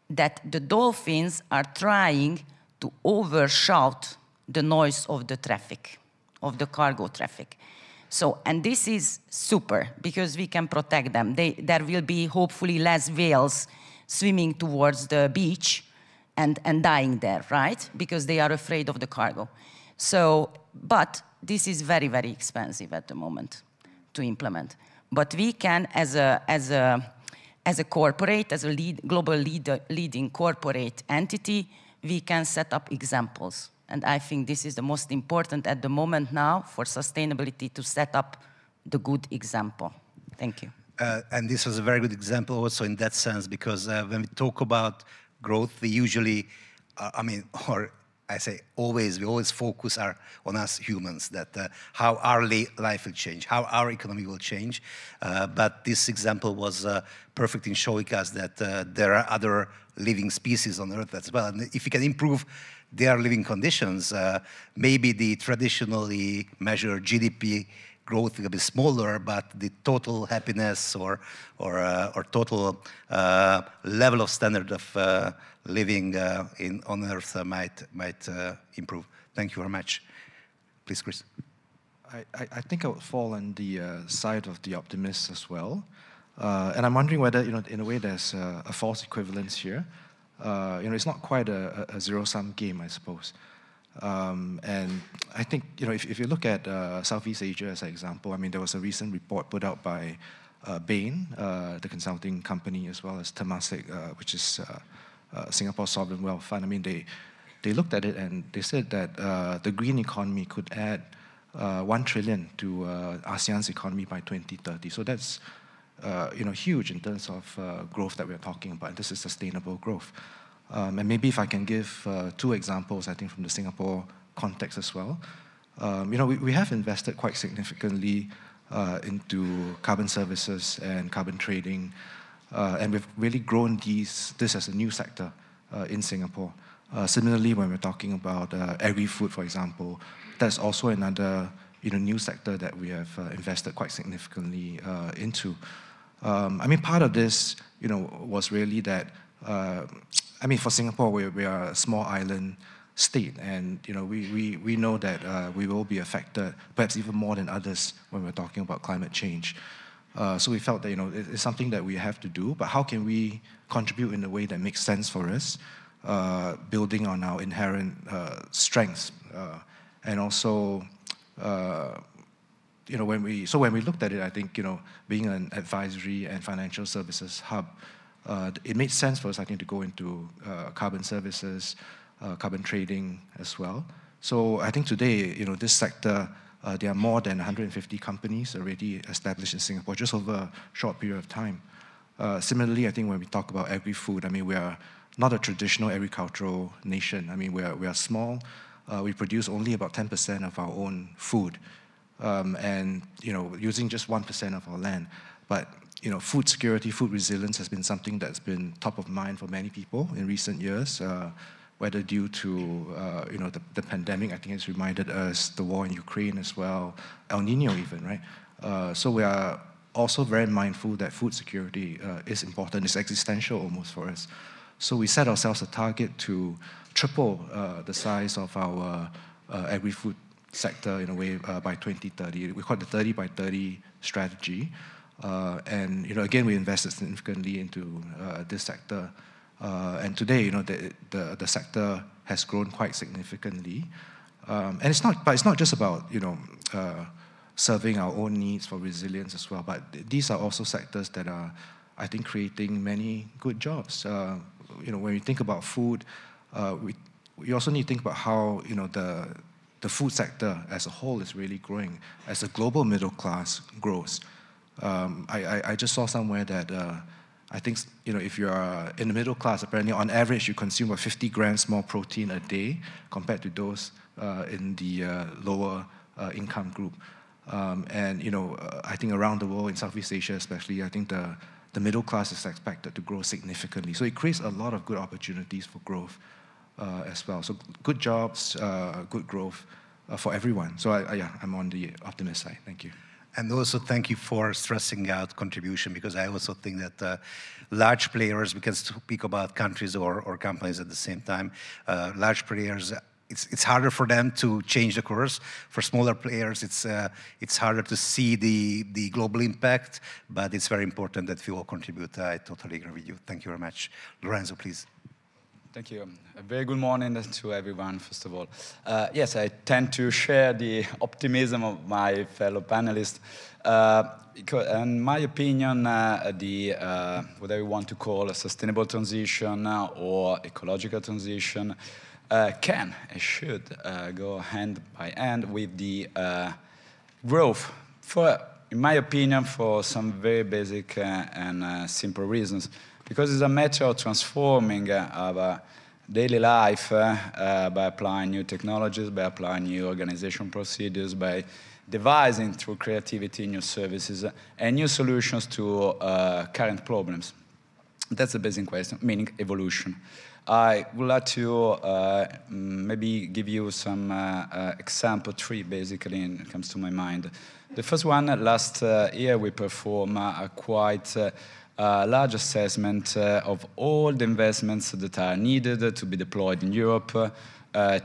that the dolphins are trying to overshout the noise of the traffic, of the cargo traffic. So, and this is super, because we can protect them. There will be hopefully less whales swimming towards the beach and dying there, right? Because they are afraid of the cargo. So, but this is very, very expensive at the moment to implement. But we can, as a corporate, as a global leading corporate entity, we can set up examples. And I think this is the most important at the moment now for sustainability, to set up the good example. Thank you. And this was a very good example also in that sense, because when we talk about growth, we usually, I say always, we always focus on us humans, that how our life will change, how our economy will change. But this example was perfect in showing us that there are other living species on Earth as well. And if we can improve their living conditions, maybe the traditionally measured GDP growth will be smaller, but the total happiness or total level of standard of living on Earth might improve. Thank you very much. Please, Chris. I think I would fall on the side of the optimist as well. And I'm wondering whether, in a way, there's a false equivalence here. It's not quite a zero-sum game, I suppose. And I think, if you look at Southeast Asia as an example, there was a recent report put out by Bain, the consulting company, as well as Temasek, which is Singapore's sovereign wealth fund. They looked at it and they said that the green economy could add 1 trillion to ASEAN's economy by 2030. So that's huge in terms of growth that we're talking about. And this is sustainable growth. And maybe if I can give 2 examples, I think, from the Singapore context as well. We have invested quite significantly into carbon services and carbon trading, and we've really grown this as a new sector in Singapore. Similarly, when we're talking about agri-food, for example, that's also another new sector that we have invested quite significantly into. Part of this was really that I mean, for Singapore, we are a small island state, and we know that we will be affected, perhaps even more than others, when we're talking about climate change. So we felt that it's something that we have to do, but how can we contribute in a way that makes sense for us, building on our inherent strengths, and also when we looked at it, I think being an advisory and financial services hub, it made sense for us, I think, to go into carbon services, carbon trading as well. So I think today, this sector, there are more than 150 companies already established in Singapore, just over a short period of time. Similarly, I think when we talk about agri-food, I mean, we are not a traditional agricultural nation. I mean, we are small. We produce only about 10% of our own food, and using just 1% of our land. But food security, food resilience has been something that's been top of mind for many people in recent years, whether due to the pandemic. I think it's reminded us, the war in Ukraine as well, El Nino even, right? So we are also very mindful that food security is important, it's existential almost for us. So we set ourselves a target to triple the size of our agri-food sector in a way by 2030. We call it the 30 by 30 strategy. And again, we invested significantly into this sector. And today, the sector has grown quite significantly. And it's not just about serving our own needs for resilience as well, but these are also sectors that are, I think, creating many good jobs. When we think about food, we also need to think about how the food sector as a whole is really growing as the global middle class grows. I just saw somewhere that I think if you're in the middle class, apparently on average you consume about 50 grams more protein a day compared to those in the lower income group. And I think around the world, in Southeast Asia especially, I think the middle class is expected to grow significantly. So it creates a lot of good opportunities for growth as well. So good jobs, good growth for everyone. So I'm on the optimist side. Thank you. And also thank you for stressing out contribution, because I also think that large players, we can speak about countries or companies at the same time, large players, it's harder for them to change the course. For smaller players, it's harder to see the global impact, but it's very important that we all contribute. I totally agree with you. Thank you very much. Lorenzo, please. Thank you. A very good morning to everyone, first of all. Yes, I tend to share the optimism of my fellow panelists. In my opinion, whatever you want to call a sustainable transition or ecological transition can and should go hand by hand with the growth, in my opinion, for some very basic and simple reasons. Because it's a matter of transforming our daily life by applying new technologies, by applying new organization procedures, by devising through creativity new services and new solutions to current problems. That's the basic question, meaning evolution. I would like to maybe give you some example, three basically, and it comes to my mind. The first one, last year we performed a quite large assessment of all the investments that are needed to be deployed in Europe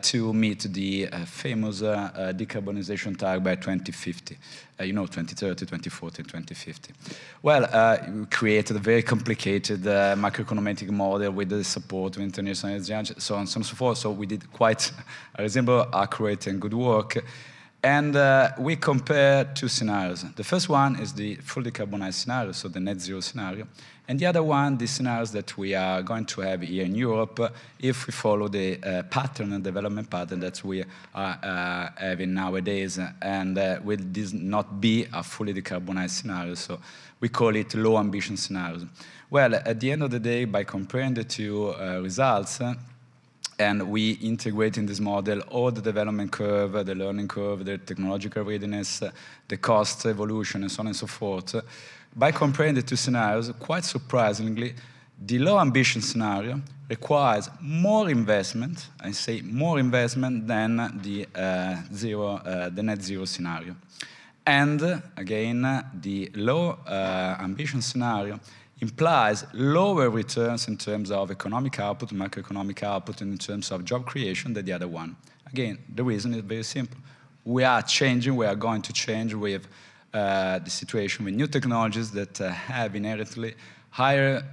to meet the famous decarbonization target by 2050. 2030, 2040, 2050. Well, we created a very complicated macroeconomic model with the support of international energy, so on and so forth. So we did quite a reasonable, accurate, and good work. And we compare two scenarios. The first one is the fully decarbonized scenario, so the net zero scenario. And the other one, the scenarios that we are going to have here in Europe if we follow the pattern and development pattern that we are having nowadays. And will this not be a fully decarbonized scenario? So we call it low ambition scenarios. Well, at the end of the day, by comparing the two results, and we integrate in this model all the development curve, the learning curve, the technological readiness, the cost evolution, and so on and so forth. By comparing the two scenarios, quite surprisingly, the low ambition scenario requires more investment, I say more investment, than the net zero scenario. And again, the low ambition scenario implies lower returns in terms of economic output, macroeconomic output, and in terms of job creation than the other one. Again, the reason is very simple. We are changing, we are going to change with the situation with new technologies that have inherently higher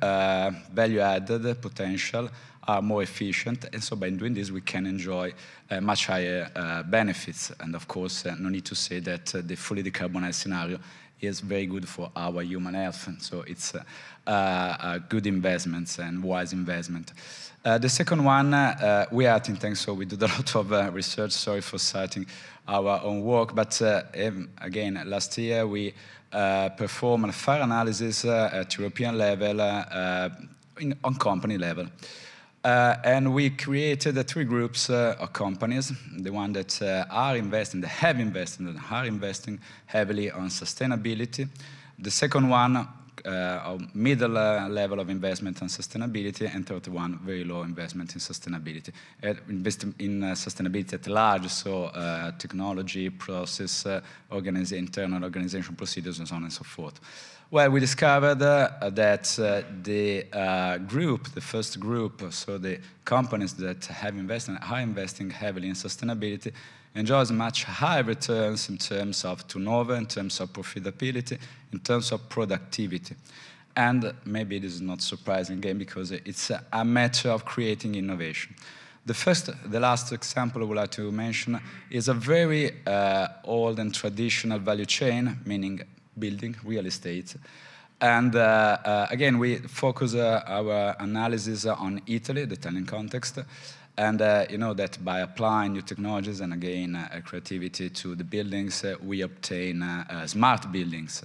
value-added potential, are more efficient, and so by doing this we can enjoy much higher benefits. And of course, no need to say that the fully decarbonized scenario is very good for our human health, and so it's good investments and wise investment. The second one, we are at think tank, so we do a lot of research. Sorry for citing our own work, but again, last year we performed a fair analysis at European level on company level. And we created 3 groups of companies, the one that are investing, that have invested and are investing heavily on sustainability. The second one, middle level of investment on sustainability, and third one, very low investment in sustainability. Investing in sustainability at large, so technology, process, internal organization procedures, and so on and so forth. Well, we discovered that the first group, so the companies that have invested, are investing heavily in sustainability, enjoys much higher returns in terms of turnover, in terms of profitability, in terms of productivity. And maybe this is not surprising again, because it's a matter of creating innovation. The last example I would like to mention is a very old and traditional value chain, meaning building, real estate. And again, we focus our analysis on Italy, the Italian context. And you know that by applying new technologies and again creativity to the buildings, we obtain smart buildings.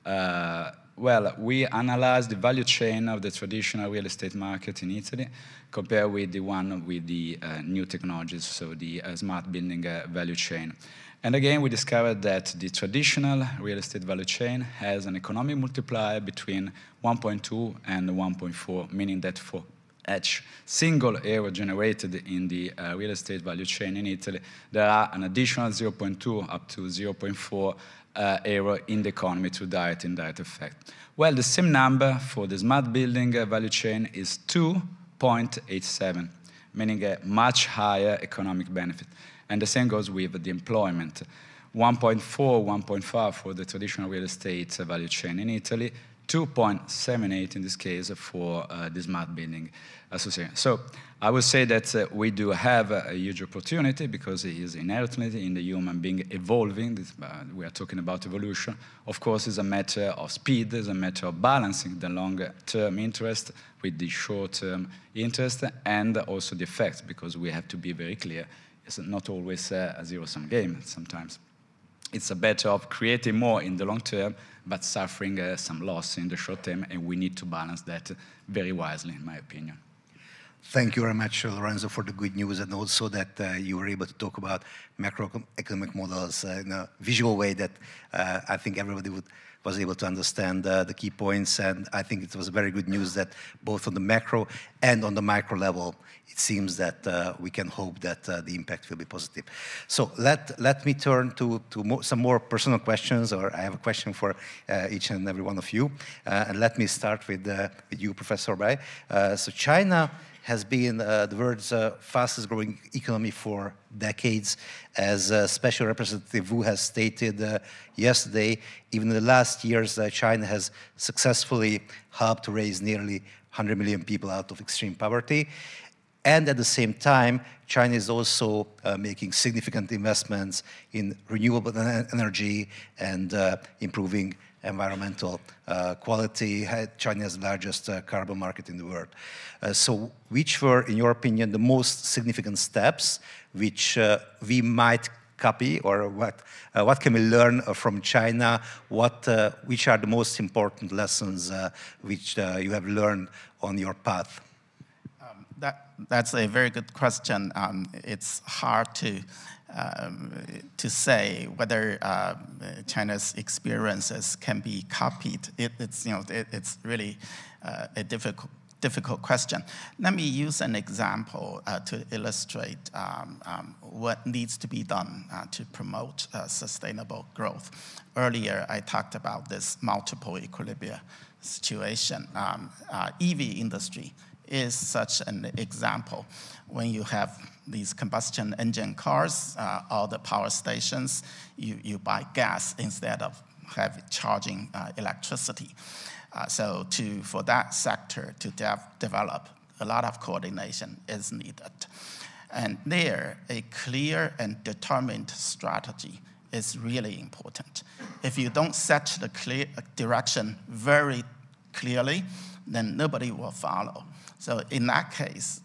Well, we analyzed the value chain of the traditional real estate market in Italy compared with the one with the new technologies, so the smart building value chain. And again, we discovered that the traditional real estate value chain has an economic multiplier between 1.2 and 1.4, meaning that for each single euro generated in the real estate value chain in Italy, there are an additional 0.2 up to 0.4 euro in the economy through direct and indirect effect. Well, the same number for the smart building value chain is 2.87, meaning a much higher economic benefit. And the same goes with the employment. 1.4, 1.5 for the traditional real estate value chain in Italy, 2.78 in this case for the smart building association. So I would say that we do have a huge opportunity because it is inherently in the human being evolving. We are talking about evolution. Of course, it's a matter of speed, it's a matter of balancing the long-term interest with the short-term interest and also the effects, because we have to be very clear. It's not always a zero-sum game sometimes. It's a matter of creating more in the long term, but suffering some loss in the short term, and we need to balance that very wisely, in my opinion. Thank you very much, Lorenzo, for the good news, and also that you were able to talk about macroeconomic models in a visual way that I think everybody was able to understand the key points. And I think it was very good news that both on the macro and on the micro level, it seems that we can hope that the impact will be positive. So let me turn to some more personal questions, or I have a question for each and every one of you. And let me start with you, Professor Bai. So China has been the world's fastest growing economy for decades. As Special Representative Wu has stated yesterday, even in the last years, China has successfully helped to raise nearly 100 million people out of extreme poverty. And at the same time, China is also making significant investments in renewable energy and improving environmental quality. China is the largest carbon market in the world. So which were, in your opinion, the most significant steps which we might copy, or what can we learn from China? Which are the most important lessons which you have learned on your path? That's a very good question. It's hard to say whether China's experiences can be copied. It's really a difficult question. Let me use an example to illustrate what needs to be done to promote sustainable growth. Earlier, I talked about this multiple equilibria situation. EV industry is such an example. When you have these combustion engine cars, all the power stations, you buy gas instead of charging electricity. So for that sector to develop, a lot of coordination is needed. And there, a clear and determined strategy is really important. If you don't set the clear direction very clearly, then nobody will follow. So in that case,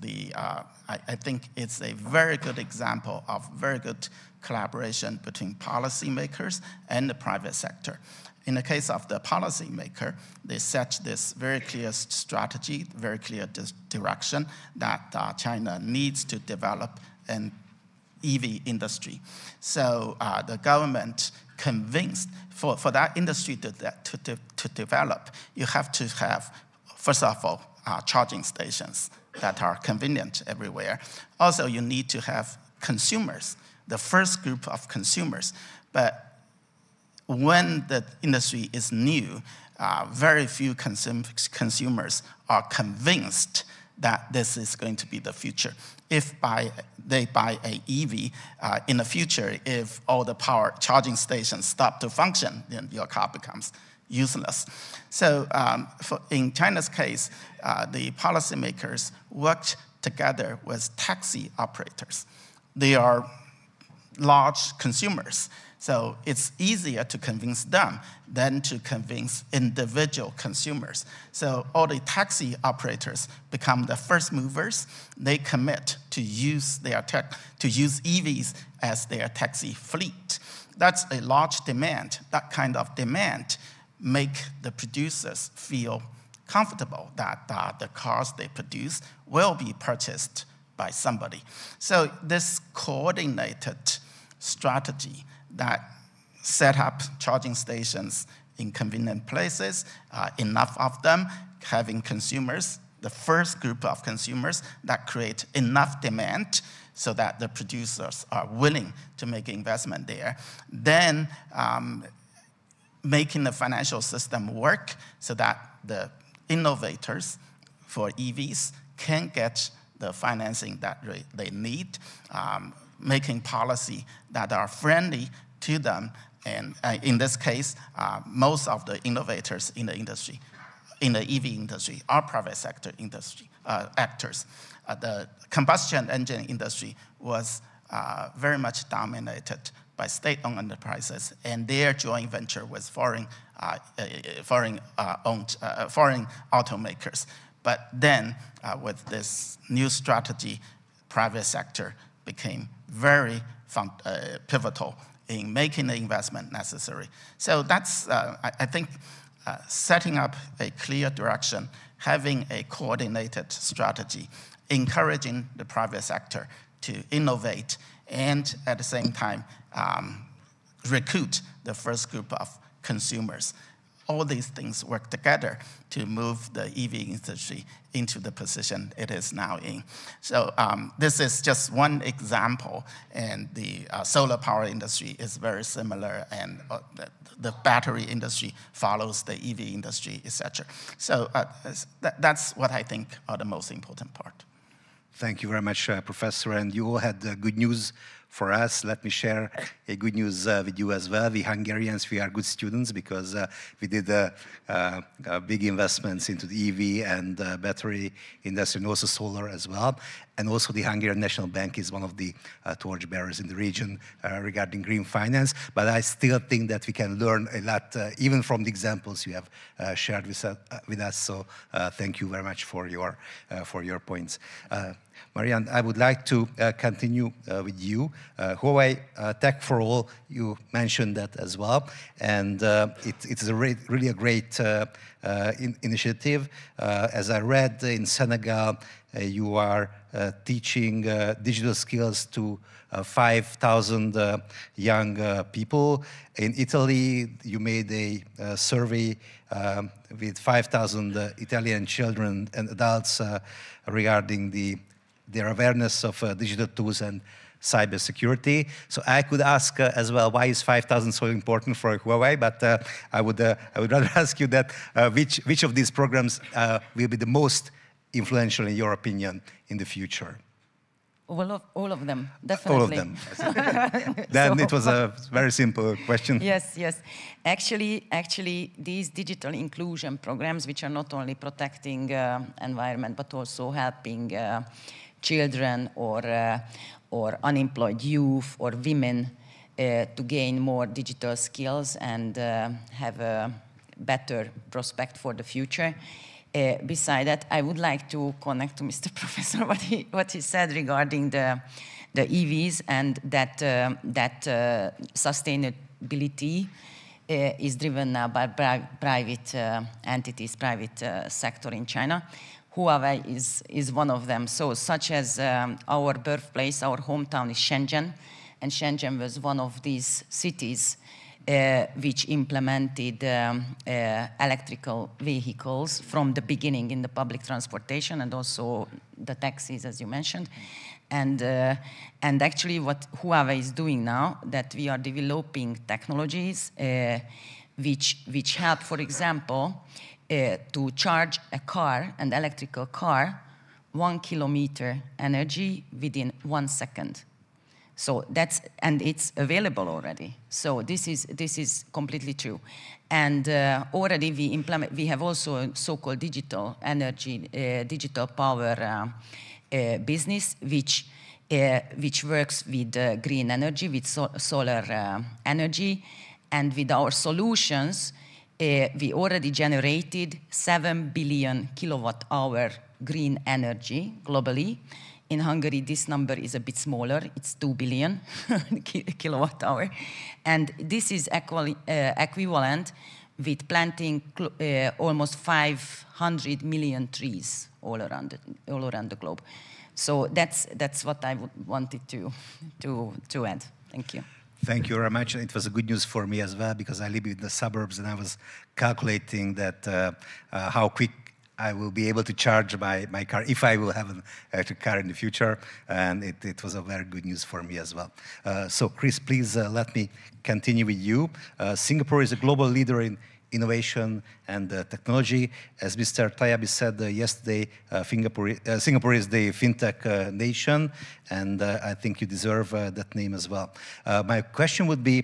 I think it's a very good example of very good collaboration between policymakers and the private sector. In the case of the policymaker, they set this very clear strategy, very clear direction that China needs to develop an EV industry. So the government convinced for that industry to develop, you have to have, first of all, charging stations that are convenient everywhere. Also, you need to have consumers, the first group of consumers. But when the industry is new, very few consumers are convinced that this is going to be the future. If they buy an EV, in the future, if all the power charging stations stop to function, then your car becomes useless. So in China's case, the policymakers worked together with taxi operators. They are large consumers. So it's easier to convince them than to convince individual consumers. So all the taxi operators become the first movers. They commit to use EVs as their taxi fleet. That's a large demand. That kind of demand make the producers feel comfortable that the cars they produce will be purchased by somebody. So this coordinated strategy that set up charging stations in convenient places, enough of them, having consumers, the first group of consumers that create enough demand so that the producers are willing to make investment there. Then making the financial system work so that the innovators for EVs can get the financing that they need, making policy that are friendly to them. And in this case, most of the innovators in the industry, in the EV industry, are private sector industry actors. The combustion engine industry was very much dominated by state-owned enterprises and their joint venture with foreign automakers. But then, with this new strategy, private sector became very pivotal in making the investment necessary. So that's, I think, setting up a clear direction, having a coordinated strategy, encouraging the private sector to innovate, and at the same time, recruit the first group of consumers. All these things work together to move the EV industry into the position it is now in. So this is just one example, and the solar power industry is very similar, and the battery industry follows the EV industry, etc. So that's what I think are the most important part. Thank you very much, Professor, and you all had good news for us. Let me share a good news with you as well. We Hungarians, we are good students because we did big investments into the EV and battery industry, and also solar as well. And also the Hungarian National Bank is one of the torchbearers in the region regarding green finance. But I still think that we can learn a lot, even from the examples you have shared with us. So thank you very much for your points. Marianne, I would like to continue with you. Huawei Tech for All, you mentioned that as well. And it's really a great initiative. As I read in Senegal, you are teaching digital skills to 5,000 young people. In Italy, you made a survey with 5,000 Italian children and adults regarding their awareness of digital tools and cybersecurity. So I could ask as well, why is 5,000 so important for Huawei? But I would rather ask you that which of these programs will be the most influential, in your opinion, in the future? All of them, definitely. All of them. Then it was a very simple question. Yes, yes. Actually, these digital inclusion programs, which are not only protecting environment, but also helping children or unemployed youth or women to gain more digital skills and have a better prospect for the future. Beside that, I would like to connect to Mr. Professor what he said regarding the EVs and that sustainability is driven now by private entities, private sector in China. Huawei is one of them. So such as our birthplace, our hometown is Shenzhen, and Shenzhen was one of these cities which implemented electrical vehicles from the beginning in the public transportation and also the taxis, as you mentioned. And actually what Huawei is doing now, that we are developing technologies which help, for example, to charge a car, an electrical car, 1 kilometer energy within 1 second. So and it's available already. So this is completely true. And already we have also a so-called digital energy, digital power business, which works with green energy, with solar energy, and with our solutions, we already generated 7 billion kilowatt hour green energy globally. In Hungary, this number is a bit smaller. It's 2 billion kilowatt hour. And this is equivalent with planting almost 500 million trees all around the globe. So that's what I wanted to add. Thank you. Thank you very much. It was a good news for me as well, because I live in the suburbs and I was calculating that how quick I will be able to charge my car if I will have an electric car in the future, and it was a very good news for me as well. So Chris, please let me continue with you. Singapore is a global leader in innovation and technology. As Mr. Tayabi said yesterday, Singapore is the fintech nation, and I think you deserve that name as well. My question would be,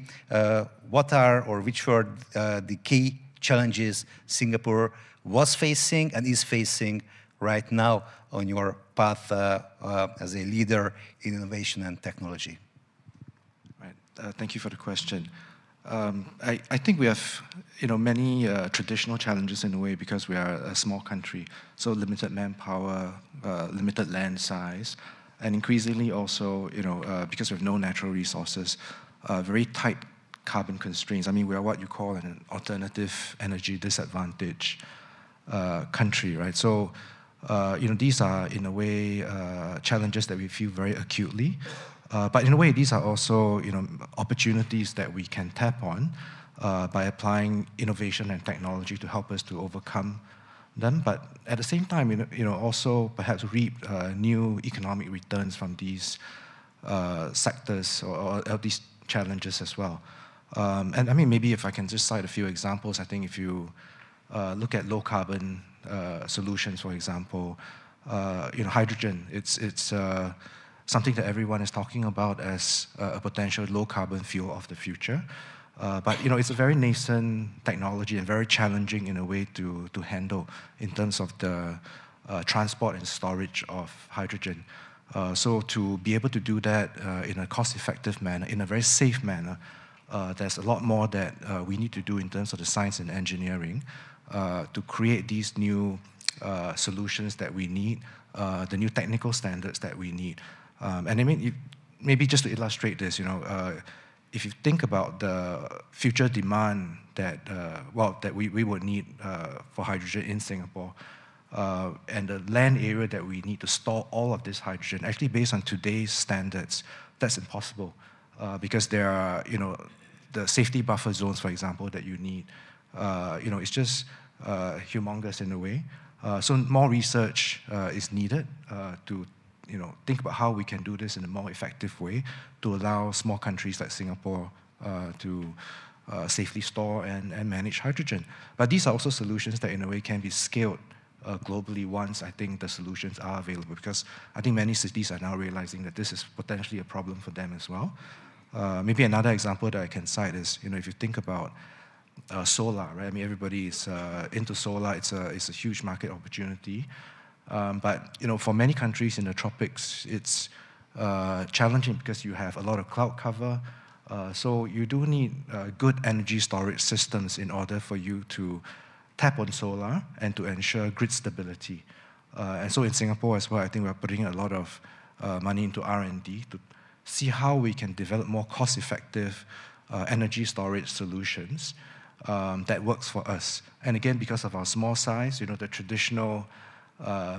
what are or which were the key challenges Singapore was facing and is facing right now on your path as a leader in innovation and technology? Right. Thank you for the question. I think we have, many traditional challenges in a way, because we are a small country, so limited manpower, limited land size, and increasingly also, because we have no natural resources, very tight carbon constraints. I mean, we are what you call an alternative energy disadvantage country, right? So, these are, in a way, challenges that we feel very acutely. But in a way, these are also, opportunities that we can tap on by applying innovation and technology to help us to overcome them. But at the same time, also perhaps reap new economic returns from these sectors or these challenges as well. And I mean, maybe if I can just cite a few examples, I think if you look at low carbon solutions, for example, hydrogen, it's something that everyone is talking about as a potential low carbon fuel of the future. But it's a very nascent technology and very challenging in a way to handle in terms of the transport and storage of hydrogen. So to be able to do that in a cost-effective manner, in a very safe manner, there's a lot more that we need to do in terms of the science and engineering to create these new solutions that we need, the new technical standards that we need. And I mean, maybe just to illustrate this, if you think about the future demand that, that we would need for hydrogen in Singapore, and the land area that we need to store all of this hydrogen, actually based on today's standards, that's impossible, because there are, the safety buffer zones, for example, that you need. It's just humongous in a way. So more research is needed to think about how we can do this in a more effective way to allow small countries like Singapore to safely store and manage hydrogen. But these are also solutions that in a way can be scaled globally once I think the solutions are available, because I think many cities are now realizing that this is potentially a problem for them as well. Maybe another example that I can cite is, if you think about solar, right? I mean, everybody is into solar. It's a huge market opportunity. But for many countries in the tropics, it's challenging because you have a lot of cloud cover. So you do need good energy storage systems in order for you to tap on solar and to ensure grid stability. And so in Singapore as well, I think we're putting a lot of money into R&D to see how we can develop more cost-effective energy storage solutions that works for us. And again, because of our small size, the traditional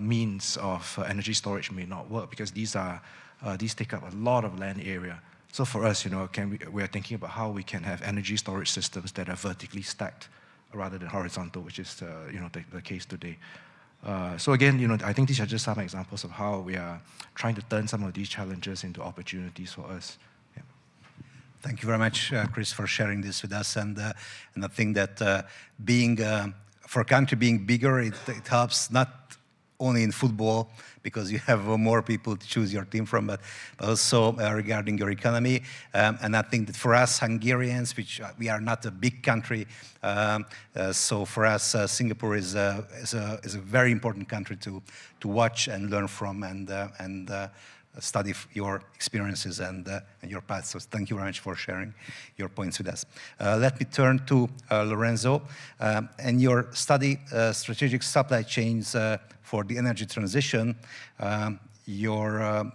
means of energy storage may not work, because these take up a lot of land area. So for us, we are thinking about how we can have energy storage systems that are vertically stacked rather than horizontal, which is the case today. So again, I think these are just some examples of how we are trying to turn some of these challenges into opportunities for us. Yeah. Thank you very much, Chris, for sharing this with us. And I think that for a country being bigger, it helps not only in football, because you have more people to choose your team from, but also regarding your economy. And I think that for us Hungarians, which we are not a big country, so for us Singapore is a very important country to watch and learn from and study your experiences and your path. So thank you very much for sharing your points with us. Let me turn to Lorenzo. And your study, Strategic Supply Chains for the Energy Transition, the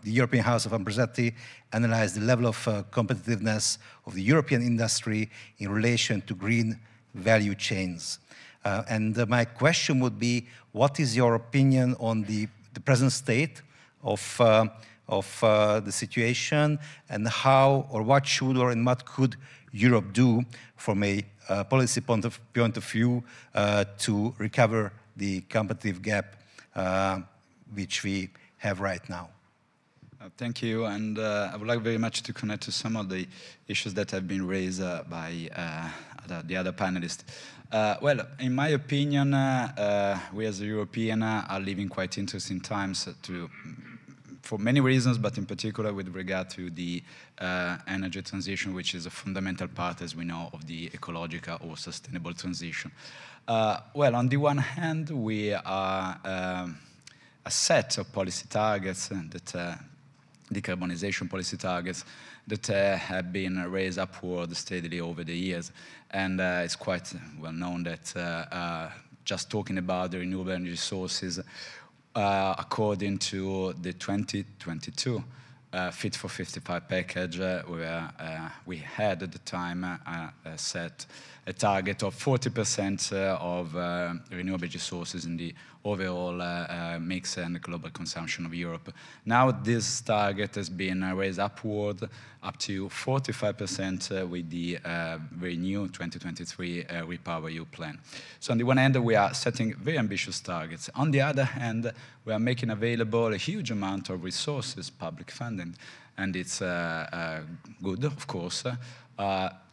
European House of Ambrosetti analyzed the level of competitiveness of the European industry in relation to green value chains. And my question would be, what is your opinion on the present state of the situation, and how or what should or and what could Europe do from a policy point of view to recover the competitive gap which we have right now? Thank you, and I would like very much to connect to some of the issues that have been raised by the other panelists. Well, in my opinion, we as a European are living quite interesting times for many reasons, but in particular with regard to the energy transition, which is a fundamental part, as we know, of the ecological or sustainable transition. Well, on the one hand, we are a set of policy targets that decarbonization policy targets that have been raised upward steadily over the years. And it's quite well known that just talking about the renewable energy sources, according to the 2022 Fit for 55 package, where we had at the time set a target of 40% of renewable energy sources in the overall mix and global consumption of Europe. Now this target has been raised upward up to 45% with the very new 2023 REPowerEU plan. So on the one hand, we are setting very ambitious targets. On the other hand, we are making available a huge amount of resources, public funding, and it's good, of course.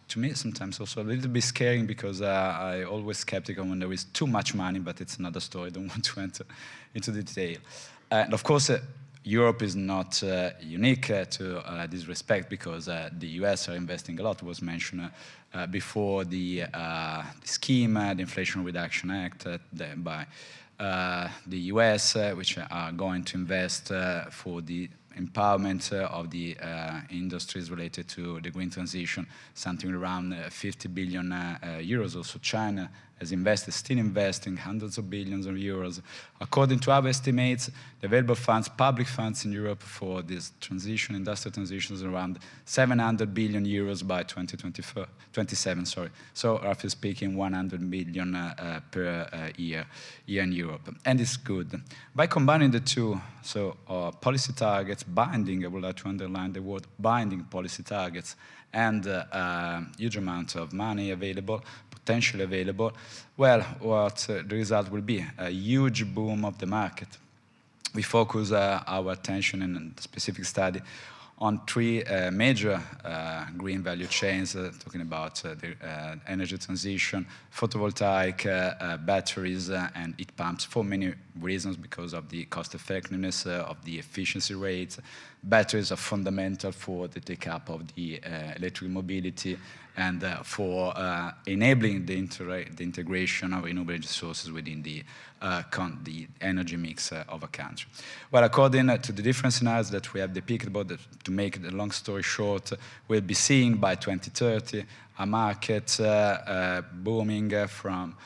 To me, sometimes also a little bit scary, because I'm always skeptical when there is too much money, but it's another story. I don't want to enter into detail. And of course, Europe is not unique to this respect, because the US are investing a lot. It was mentioned before the scheme, the Inflation Reduction Act by the US, which are going to invest for the empowerment of the industries related to the green transition, something around 50 billion euros. Also China has invested, still investing hundreds of billions of euros. According to our estimates, the available funds, public funds in Europe for this transition, industrial transition, is around 700 billion euros by 2027, sorry. So roughly speaking, 100 billion per year in Europe. And it's good. By combining the two, so policy targets, binding, I would like to underline the word binding policy targets, and huge amount of money available, potentially available, well, what the result will be? A huge boom of the market. we focus our attention in a specific study on three major green value chains, talking about the energy transition, photovoltaic, batteries, and heat pumps for many reasons, because of the cost effectiveness, of the efficiency rates. Batteries are fundamental for the take-up of the electric mobility and for enabling the integration of renewable energy sources within the energy mix of a country. Well, according to the different scenarios that we have depicted, to make the long story short, we'll be seeing by 2030 a market booming from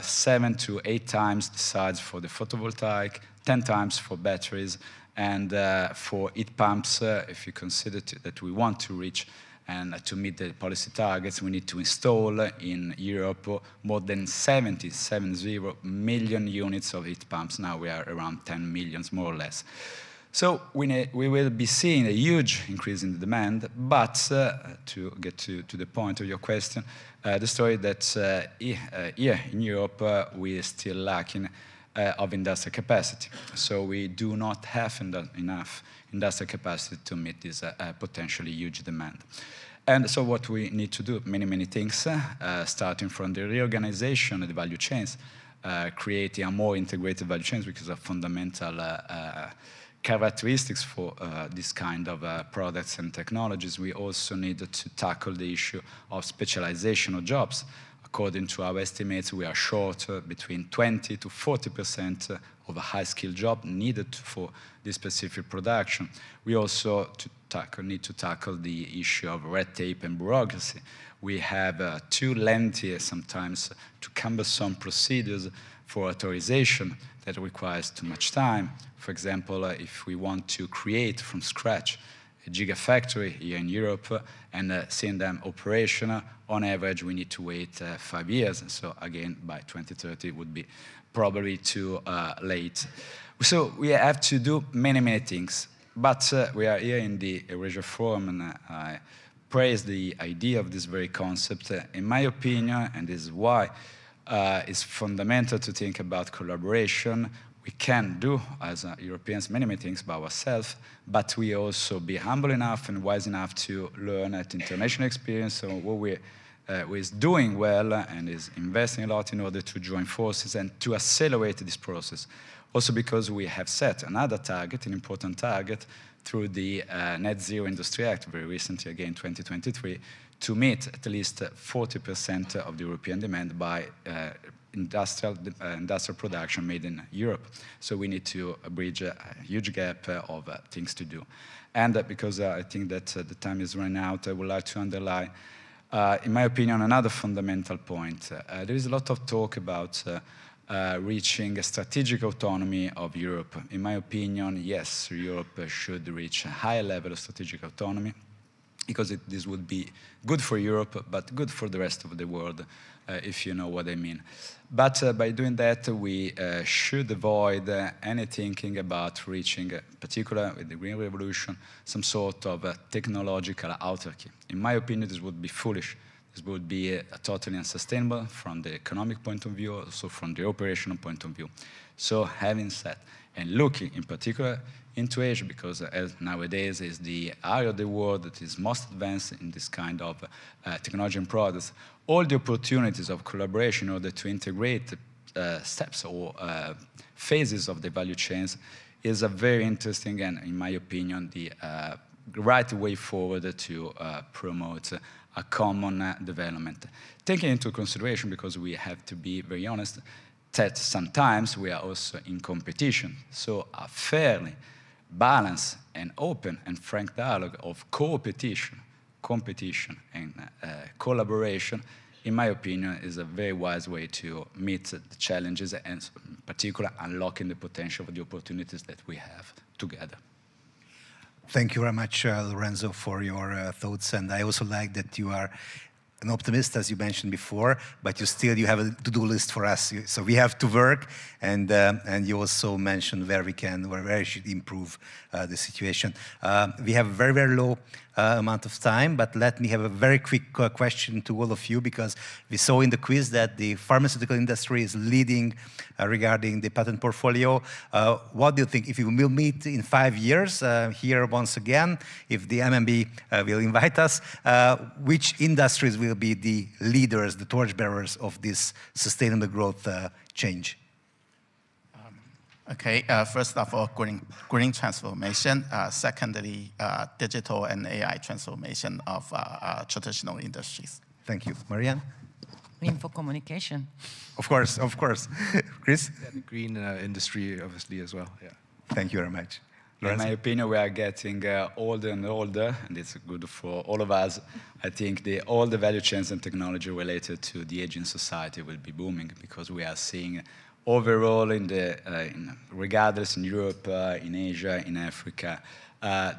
7 to 8 times the size for the photovoltaic, 10 times for batteries, and for heat pumps, if you consider that we want to reach and to meet the policy targets, we need to install in Europe more than 70 million units of heat pumps. Now we are around 10 million, more or less. So we will be seeing a huge increase in the demand, but to get to the point of your question, the story that here in Europe we are still lacking of industrial capacity. So we do not have enough industrial capacity to meet this potentially huge demand. And so what we need to do, many things, starting from the reorganization of the value chains, creating a more integrated value chains, because of fundamental characteristics for this kind of products and technologies. We also need to tackle the issue of specialization of jobs. According to our estimates, we are short between 20 to 40% of a high-skilled job needed for this specific production. We also need to tackle the issue of red tape and bureaucracy. We have too lengthy, sometimes too cumbersome procedures for authorization that requires too much time. For example, if we want to create from scratch a gigafactory here in Europe and seeing them operational, on average, we need to wait 5 years. So again, by 2030, it would be probably too late. So we have to do many things. But we are here in the Eurasia Forum, and I praise the idea of this very concept. In my opinion, and this is why it's fundamental to think about collaboration. We can do, as Europeans, many things by ourselves, but we also be humble enough and wise enough to learn at international experience. So what we is doing well and is investing a lot in order to join forces and to accelerate this process. Also because we have set another target, an important target, through the Net Zero Industry Act, very recently, again, 2023, to meet at least 40% of the European demand by industrial production made in Europe. So we need to bridge a huge gap of things to do. And because I think that the time is running out, I would like to underline, in my opinion, another fundamental point. There is a lot of talk about reaching a strategic autonomy of Europe. In my opinion, yes, Europe should reach a higher level of strategic autonomy, because this would be good for Europe, but good for the rest of the world, if you know what I mean. But by doing that, we should avoid any thinking about reaching, particularly with the Green Revolution, some sort of technological autarky. In my opinion, this would be foolish. This would be totally unsustainable from the economic point of view, also from the operational point of view. So having said, and looking in particular into Asia, because nowadays is the area of the world that is most advanced in this kind of technology and products, all the opportunities of collaboration in order to integrate steps or phases of the value chains is a very interesting and, in my opinion, the right way forward to promote a common development. Taking into consideration, because we have to be very honest, that sometimes we are also in competition. So a fairly balanced and open and frank dialogue of competition and collaboration, in my opinion, is a very wise way to meet the challenges and in particular unlocking the potential of the opportunities that we have together. Thank you very much, Lorenzo, for your thoughts. And I also like that you are an optimist, as you mentioned before, but you have a to-do list for us. So we have to work, and you also mentioned where we should improve the situation. We have a very, very low amount of time, but let me have a very quick question to all of you, because we saw in the quiz that the pharmaceutical industry is leading regarding the patent portfolio. What do you think, if we will meet in 5 years here once again, if the MMB will invite us, which industries will be the leaders, the torchbearers of this sustainable growth change? Okay, first of all, green transformation. Secondly, digital and AI transformation of traditional industries. Thank you. Marianne? Info communication. Of course, of course. Chris? Yeah, the green industry, obviously, as well. Yeah. Thank you very much. In my opinion, we are getting older and older, and it's good for all of us. I think all the value chains and technology related to the aging society will be booming, because we are seeing overall, regardless in Europe, in Asia, in Africa,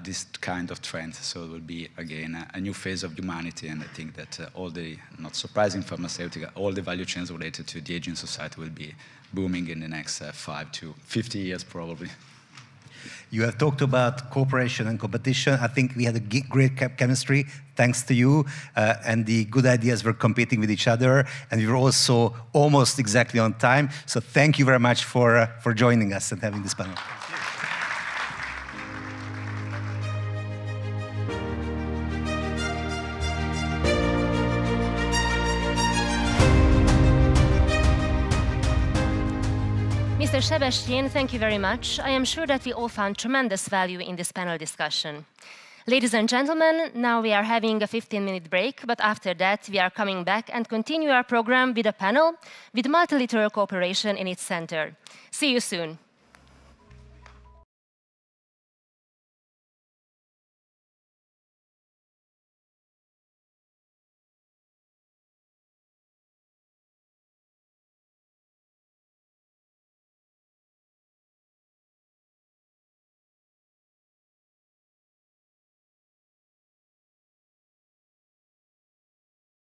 this kind of trend. So it will be, again, a new phase of humanity, and I think that all the, not surprising pharmaceutical, all the value chains related to the aging society will be booming in the next 5 to 50 years, probably. You have talked about cooperation and competition. I think we had a great chemistry, thanks to you, and the good ideas were competing with each other, and we were also almost exactly on time. So thank you very much for joining us and having this panel. Mr. Sebestyén, thank you very much. I am sure that we all found tremendous value in this panel discussion. Ladies and gentlemen, now we are having a 15-minute break, but after that we are coming back and continue our program with a panel with multilateral cooperation in its center. See you soon.